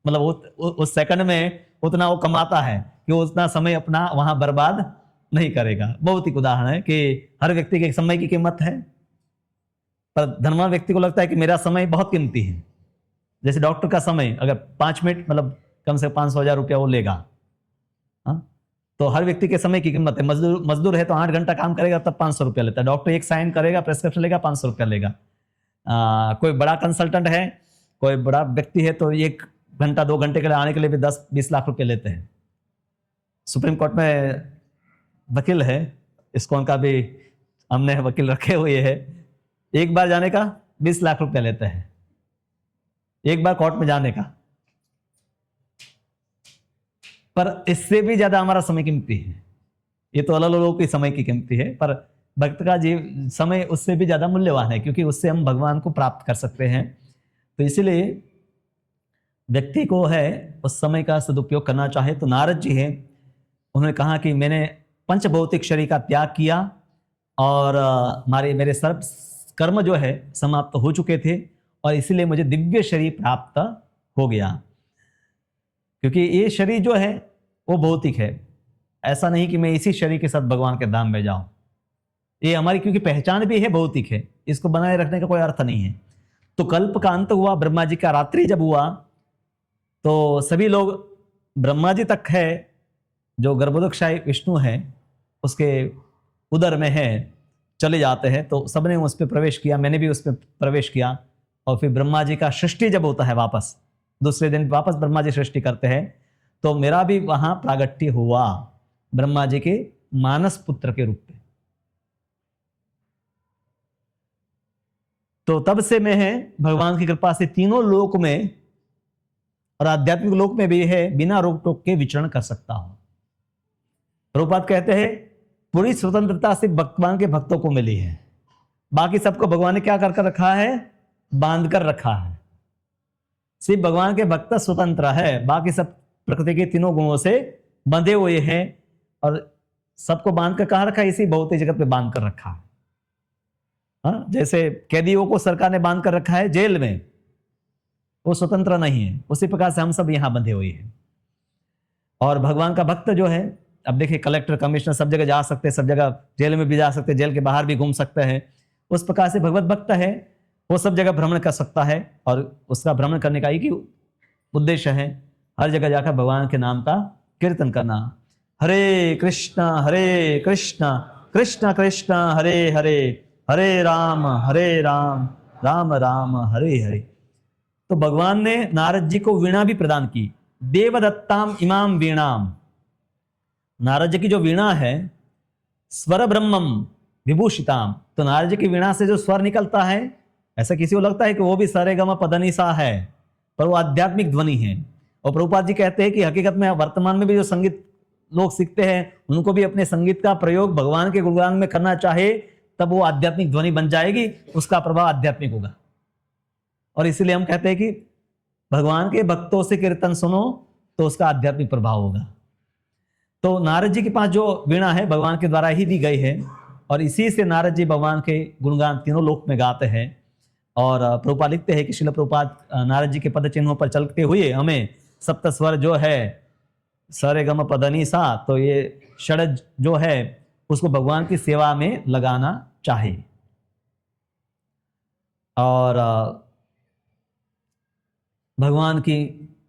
मतलब उस सेकंड में उतना वो कमाता है कि वो उतना समय अपना वहां बर्बाद नहीं करेगा। बहुत ही उदाहरण है कि हर व्यक्ति के समय की कीमत है, पर धनवान व्यक्ति को लगता है कि मेरा समय बहुत कीमती है। जैसे डॉक्टर का समय अगर 5 मिनट मतलब कम से 500,000 रुपया वो लेगा, हाँ, तो हर व्यक्ति के समय की कीमत है। मजदूर है तो 8 घंटा काम करेगा तब 500 रुपया लेता है। डॉक्टर एक साइन करेगा, प्रेस्क्रिप्शन लेगा, 500 रुपया लेगा। कोई बड़ा कंसल्टेंट है, कोई बड़ा व्यक्ति है तो 1 घंटा 2 घंटे के लिए आने के लिए भी 10-20 लाख रुपए लेते हैं। सुप्रीम कोर्ट में वकील है, इस्कॉन का भी हमने वकील रखे हुए हैं, एक बार जाने का 20 लाख रुपया लेते हैं, एक बार कोर्ट में जाने का। पर इससे भी ज्यादा हमारा समय कीमती है। ये तो अलग लोगों की समय की कीमती है, पर भक्त का जीव समय उससे भी ज्यादा मूल्यवान है, क्योंकि उससे हम भगवान को प्राप्त कर सकते हैं। तो इसीलिए व्यक्ति को है उस समय का सदुपयोग करना चाहे। तो नारद जी हैं, उन्होंने कहा कि मैंने पंचभौतिक शरीर का त्याग किया और मेरे सर्व कर्म जो है समाप्त हो चुके थे, और इसीलिए मुझे दिव्य शरीर प्राप्त हो गया। क्योंकि ये शरीर जो है वो भौतिक है, ऐसा नहीं कि मैं इसी शरीर के साथ भगवान के धाम में जाऊं। ये हमारी क्योंकि पहचान भी है भौतिक है, इसको बनाए रखने का कोई अर्थ नहीं है। तो कल्प का अंत हुआ, ब्रह्मा जी का रात्रि जब हुआ तो सभी लोग ब्रह्मा जी तक है, जो गर्भोदकशाही विष्णु है उसके उदर में है, चले जाते हैं। तो सबने उस पर प्रवेश किया, मैंने भी उस पर प्रवेश किया। और फिर ब्रह्मा जी का सृष्टि जब होता है, वापस दूसरे दिन वापस ब्रह्मा जी सृष्टि करते हैं, तो मेरा भी वहां प्रागट्य हुआ ब्रह्मा जी के मानस पुत्र के रूप में। तो तब से मैं है भगवान की कृपा से तीनों लोक में और आध्यात्मिक लोक में भी है बिना रोक टोक के विचरण कर सकता हूं। प्रभुपाद कहते हैं पूरी स्वतंत्रता सिर्फ भगवान के भक्तों को मिली है, बाकी सबको भगवान ने क्या कर रखा है, बांध कर रखा है। सिर्फ भगवान के भक्त स्वतंत्र है, बाकी सब प्रकृति के तीनों गुणों से बंधे हुए हैं, और सबको बांध कर कहां रखा है, इसी भौतिक जगत में बांध कर रखा है। जैसे कैदियों को सरकार ने बांध कर रखा है जेल में, वो स्वतंत्र नहीं है। उसी प्रकार से हम सब यहाँ बंधे हुए हैं। और भगवान का भक्त जो है, अब देखिए कलेक्टर कमिश्नर सब जगह जा सकते हैं, सब जगह जेल में भी जा सकते हैं, जेल के बाहर भी घूम सकते हैं। उस प्रकार से भगवत भक्त है, वो सब जगह भ्रमण कर सकता है। और उसका भ्रमण करने का एक ही उद्देश्य है, हर जगह जाकर भगवान के नाम का कीर्तन करना। हरे कृष्णा कृष्ण कृष्ण हरे हरे, हरे राम राम राम हरे हरे। तो भगवान ने नारद जी को वीणा भी प्रदान की। देवदत्ताम इमाम वीणाम, नारद जी की जो वीणा है, स्वर ब्रह्मम विभूषिताम, तो नारद जी की वीणा से जो स्वर निकलता है, ऐसा किसी को लगता है कि वो भी सरेगम पदनिसा है, पर वो आध्यात्मिक ध्वनि है। और प्रभुपाद जी कहते हैं कि हकीकत में वर्तमान में भी जो संगीत लोग सीखते हैं, उनको भी अपने संगीत का प्रयोग भगवान के गुणगान में करना चाहे, तब वो आध्यात्मिक ध्वनि बन जाएगी, उसका प्रभाव आध्यात्मिक होगा। और इसीलिए हम कहते हैं कि भगवान के भक्तों से कीर्तन सुनो तो उसका आध्यात्मिक प्रभाव होगा। तो नारद जी के पास जो वीणा है भगवान के द्वारा ही दी गई है, और इसी से नारद जी भगवान के गुणगान तीनों लोक में गाते हैं। और प्रभुपाद लिखते हैं कि श्रील प्रभुपाद नारद जी के पद चिन्हों पर चलते हुए हमें सप्त स्वर जो है सरे गम पदनी सा, तो ये षड्ज जो है उसको भगवान की सेवा में लगाना चाहिए। और भगवान की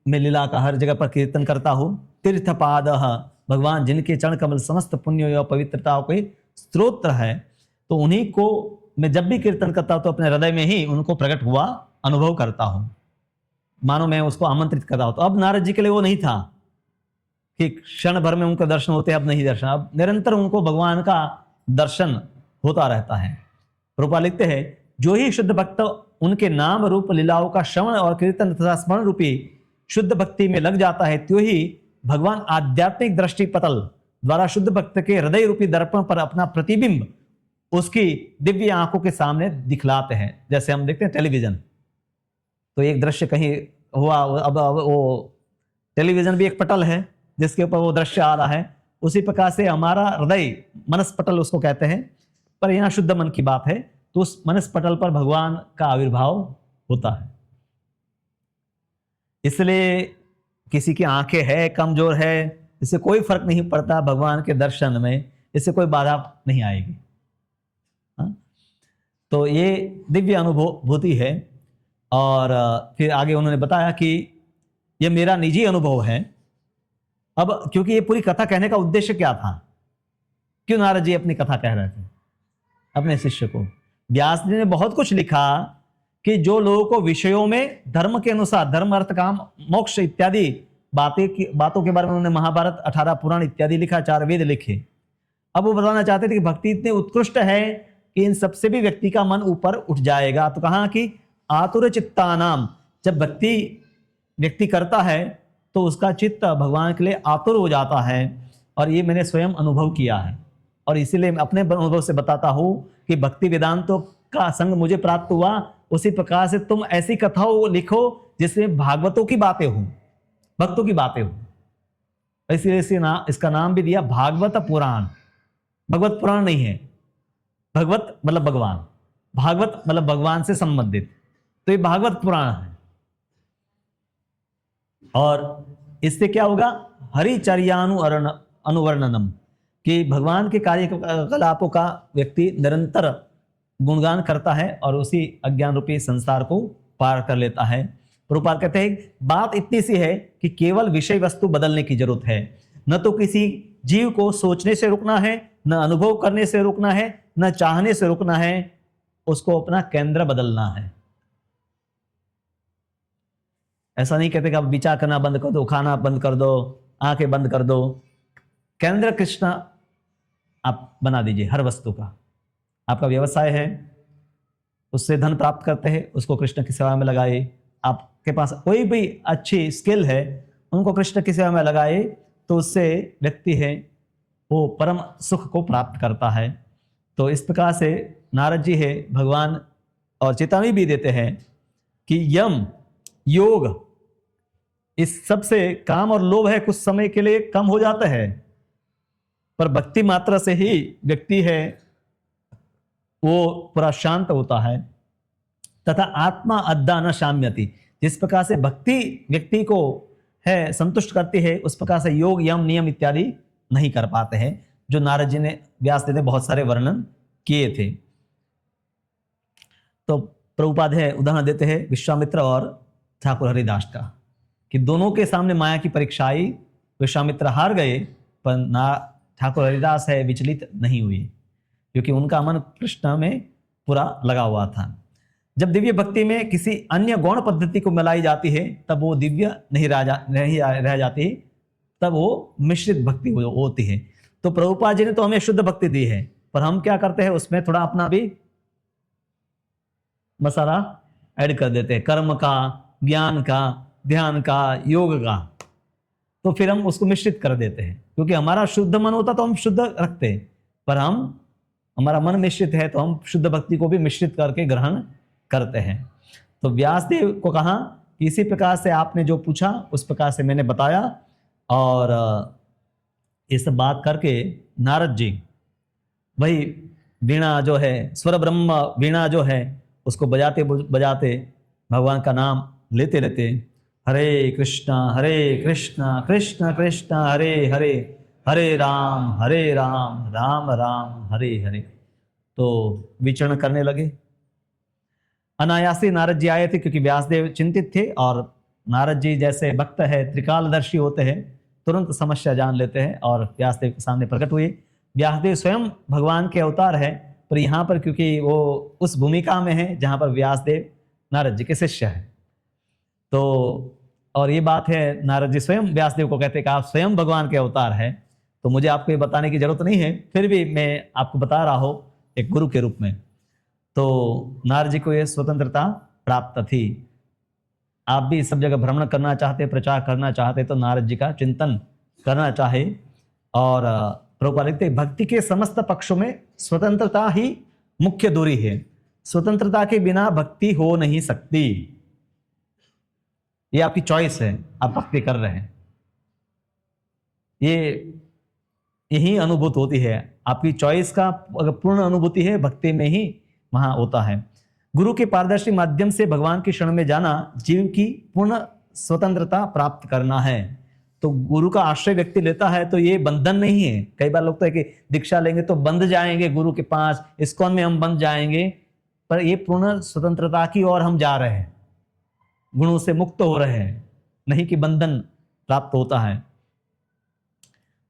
मैं लीला का हर जगह पर कीर्तन करता हूँ। तीर्थपाद, भगवान जिनके चरण कमल समस्त पुण्य और पवित्रताओं के स्त्रोत्र है, तो उन्हीं को मैं जब भी कीर्तन करता हूँ तो अपने हृदय में ही उनको प्रकट हुआ अनुभव करता हूँ, मानो मैं उसको आमंत्रित कर रहा हूँ। तो अब नारद जी के लिए वो नहीं था कि क्षण भर में उनका दर्शन होते, अब नहीं दर्शन, अब निरंतर उनको भगवान का दर्शन होता रहता है। प्रभुपाद लिखते हैं, जो ही शुद्ध भक्त उनके नाम रूप लीलाओं का श्रवण और कीर्तन तथा स्मरण रूपी शुद्ध भक्ति में लग जाता है, त्यों ही भगवान आध्यात्मिक दृष्टि पटल द्वारा शुद्ध भक्त के हृदय रूपी दर्पण पर अपना प्रतिबिंब उसकी दिव्य आंखों के सामने दिखलाते हैं। जैसे हम देखते हैं टेलीविजन, तो एक दृश्य कहीं हुआ, अब वो टेलीविजन भी एक पटल है जिसके ऊपर वो दृश्य आ रहा है। उसी प्रकार से हमारा हृदय मनस पटल उसको कहते हैं, पर यहाँ शुद्ध मन की बात है, तो उस मनस पटल पर भगवान का आविर्भाव होता है। इसलिए किसी की आंखें है कमजोर है, इससे कोई फर्क नहीं पड़ता, भगवान के दर्शन में इससे कोई बाधा नहीं आएगी। हाँ? तो ये दिव्य अनुभूति है। और फिर आगे उन्होंने बताया कि यह मेरा निजी अनुभव है। अब क्योंकि ये पूरी कथा कहने का उद्देश्य क्या था, क्यों नारद जी अपनी कथा कह रहे थे अपने शिष्य को? व्यास जी ने बहुत कुछ लिखा कि जो लोगों को विषयों में धर्म के अनुसार, धर्म अर्थ काम मोक्ष इत्यादि बातों के बारे में उन्होंने महाभारत 18 पुराण इत्यादि लिखा, 4 वेद लिखे। अब वो बताना चाहते थे कि भक्ति इतनी उत्कृष्ट है कि इन सबसे भी व्यक्ति का मन ऊपर उठ जाएगा। तो कहा कि आतुर चित्ता नाम, जब भक्ति व्यक्ति करता है तो उसका चित्त भगवान के लिए आतुर हो जाता है। और ये मैंने स्वयं अनुभव किया है, और इसीलिए मैं अपने अनुभव से बताता हूँ कि भक्ति वेदांतों का संग मुझे प्राप्त हुआ। उसी प्रकार से तुम ऐसी कथाओं लिखो जिसमें भागवतों की बातें हो, भक्तों की बातें हो। इसलिए इसका नाम भी दिया भागवत पुराण। भगवत पुराण नहीं है, भगवत मतलब भगवान, भागवत मतलब भगवान से संबंधित, तो ये भागवत पुराण है। और इससे क्या होगा, हरिचर्यानु अनुवर्णनम, कि भगवान के कार्यकलापों का व्यक्ति निरंतर गुणगान करता है और उसी अज्ञान रूपी संसार को पार कर लेता है। प्रभुपाद कहते हैं बात इतनी सी है कि केवल विषय वस्तु बदलने की जरूरत है, न तो किसी जीव को सोचने से रुकना है, न अनुभव करने से रुकना है, न चाहने से रुकना है, उसको अपना केंद्र बदलना है। ऐसा नहीं कहते कि आप विचार करना बंद कर दो, खाना बंद कर दो, आंखें बंद कर दो। केंद्र कृष्ण आप बना दीजिए हर वस्तु का। आपका व्यवसाय है, उससे धन प्राप्त करते हैं, उसको कृष्ण की सेवा में लगाए। आपके पास कोई भी अच्छी स्किल है, उनको कृष्ण की सेवा में लगाए, तो उससे व्यक्ति है वो परम सुख को प्राप्त करता है। तो इस प्रकार से नारद जी है भगवान और चेतावनी भी देते हैं कि यम योग, इस सब से काम और लोभ है कुछ समय के लिए कम हो जाता है, पर भक्ति मात्रा से ही व्यक्ति है वो पूरा शांत होता है। तथा आत्मा अद्दा न शाम्यति, जिस प्रकार से भक्ति व्यक्ति को है संतुष्ट करती है, उस प्रकार से योग यम नियम इत्यादि नहीं कर पाते हैं, जो नारद जी ने व्यासदेव ने बहुत सारे वर्णन किए थे। तो प्रभुपाद है उदाहरण देते हैं विश्वामित्र और ठाकुर हरिदास का, कि दोनों के सामने माया की परीक्षा आई, विश्वामित्र हार गए, पर ना ठाकुर हरिदास है विचलित नहीं हुए, क्योंकि उनका मन कृष्ण में पूरा लगा हुआ था। जब दिव्य भक्ति में किसी अन्य गौण पद्धति को मिलाई जाती है, तब वो दिव्य नहीं रह जाती, तब वो मिश्रित भक्ति होती है। तो प्रभुपाद जी ने तो हमें शुद्ध भक्ति दी है, पर हम क्या करते हैं, उसमें थोड़ा अपना भी मसाला ऐड कर देते हैं, कर्म का, ज्ञान का, ध्यान का, योग का, तो फिर हम उसको मिश्रित कर देते हैं। क्योंकि हमारा शुद्ध मन होता तो हम शुद्ध रखते हैं, पर हमारा मन मिश्रित है तो हम शुद्ध भक्ति को भी मिश्रित करके ग्रहण करते हैं। तो व्यासदेव को कहा कि इसी प्रकार से आपने जो पूछा उस प्रकार से मैंने बताया, और ये सब बात करके नारद जी वही वीणा जो है, स्वर ब्रह्म वीणा जो है, उसको बजाते बजाते भगवान का नाम लेते रहते, हरे कृष्णा कृष्ण कृष्ण हरे हरे, हरे राम राम राम हरे हरे। तो विचरण करने लगे। अनायासी नारद जी आए थे, क्योंकि व्यासदेव चिंतित थे, और नारद जी जैसे भक्त है, त्रिकालदर्शी होते हैं, तुरंत समस्या जान लेते हैं और व्यासदेव के सामने प्रकट हुए। व्यासदेव स्वयं भगवान के अवतार है, पर यहाँ पर क्योंकि वो उस भूमिका में है जहाँ पर व्यासदेव नारद जी के शिष्य है, तो और ये बात है, नारद जी स्वयं व्यासदेव को कहते हैं कि आप स्वयं भगवान के अवतार हैं, तो मुझे आपको ये बताने की जरूरत नहीं है, फिर भी मैं आपको बता रहा हूँ एक गुरु के रूप में। तो नारद जी को ये स्वतंत्रता प्राप्त थी। आप भी सब जगह भ्रमण करना चाहते, प्रचार करना चाहते, तो नारद जी का चिंतन करना चाहे। और प्रभुपाद लिखते हैं, भक्ति के समस्त पक्षों में स्वतंत्रता ही मुख्य दूरी है, स्वतंत्रता के बिना भक्ति हो नहीं सकती। ये आपकी चॉइस है, आप भक्ति कर रहे हैं, यही अनुभूत होती है। आपकी चॉइस का अगर पूर्ण अनुभूति है, भक्ति में ही वहां होता है। गुरु के पारदर्शी माध्यम से भगवान की शरण में जाना जीव की पूर्ण स्वतंत्रता प्राप्त करना है। तो गुरु का आश्रय व्यक्ति लेता है तो ये बंधन नहीं है। कई बार लोग तो है कि दीक्षा लेंगे तो बंध जाएंगे गुरु के पास, इस्कॉन में हम बंध जाएंगे, पर ये पूर्ण स्वतंत्रता की ओर हम जा रहे हैं, गुणों से मुक्त हो रहे हैं, नहीं कि बंधन प्राप्त होता है।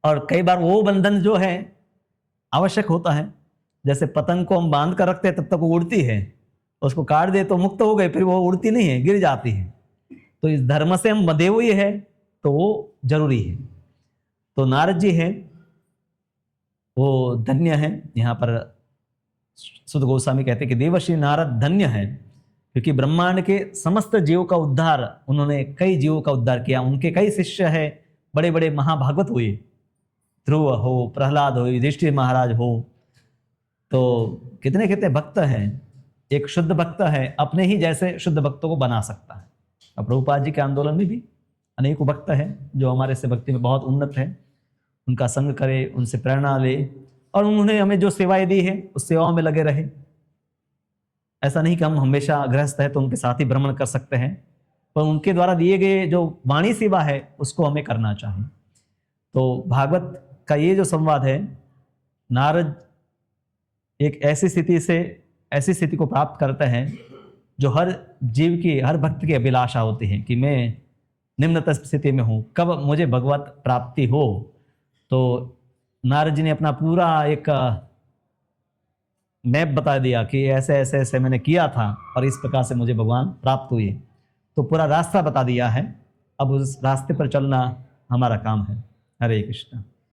और कई बार वो बंधन जो है आवश्यक होता है, जैसे पतंग को हम बांध कर रखते हैं तब तक वो उड़ती है, उसको काट दे तो मुक्त हो गई, फिर वो उड़ती नहीं है, गिर जाती है। तो इस धर्म से हम बंधे हुए हैं तो वो जरूरी है। तो नारद जी हैं वो धन्य है। यहाँ पर सुध गोस्वामी कहते हैं कि देवर्षि नारद धन्य है, क्योंकि ब्रह्मांड के समस्त जीवों का उद्धार, उन्होंने कई जीवों का उद्धार किया। उनके कई शिष्य है, बड़े बड़े महाभागवत हुए, ध्रुव हो, प्रहलाद हो, युधिष्ठिर महाराज हो, तो कितने कितने भक्त हैं। एक शुद्ध भक्त है अपने ही जैसे शुद्ध भक्तों को बना सकता है। अब प्रभुपाद जी के आंदोलन में भी अनेकों भक्त हैं जो हमारे से भक्ति में बहुत उन्नत है। उनका संग करे, उनसे प्रेरणा ले, और उन्होंने हमें जो सेवाएं दी है उस सेवाओं में लगे रहे। ऐसा नहीं कि हम हमेशा गृहस्थ है तो उनके साथ ही भ्रमण कर सकते हैं, पर उनके द्वारा दिए गए जो वाणी सेवा है उसको हमें करना चाहिए। तो भागवत का ये जो संवाद है, नारद एक ऐसी स्थिति को प्राप्त करते हैं जो हर जीव की, हर भक्त की अभिलाषा होती है कि मैं निम्नतम स्थिति में हूँ, कब मुझे भगवत प्राप्ति हो। तो नारद जी ने अपना पूरा एक मैप बता दिया कि ऐसे ऐसे ऐसे मैंने किया था और इस प्रकार से मुझे भगवान प्राप्त हुए। तो पूरा रास्ता बता दिया है, अब उस रास्ते पर चलना हमारा काम है। हरे कृष्ण।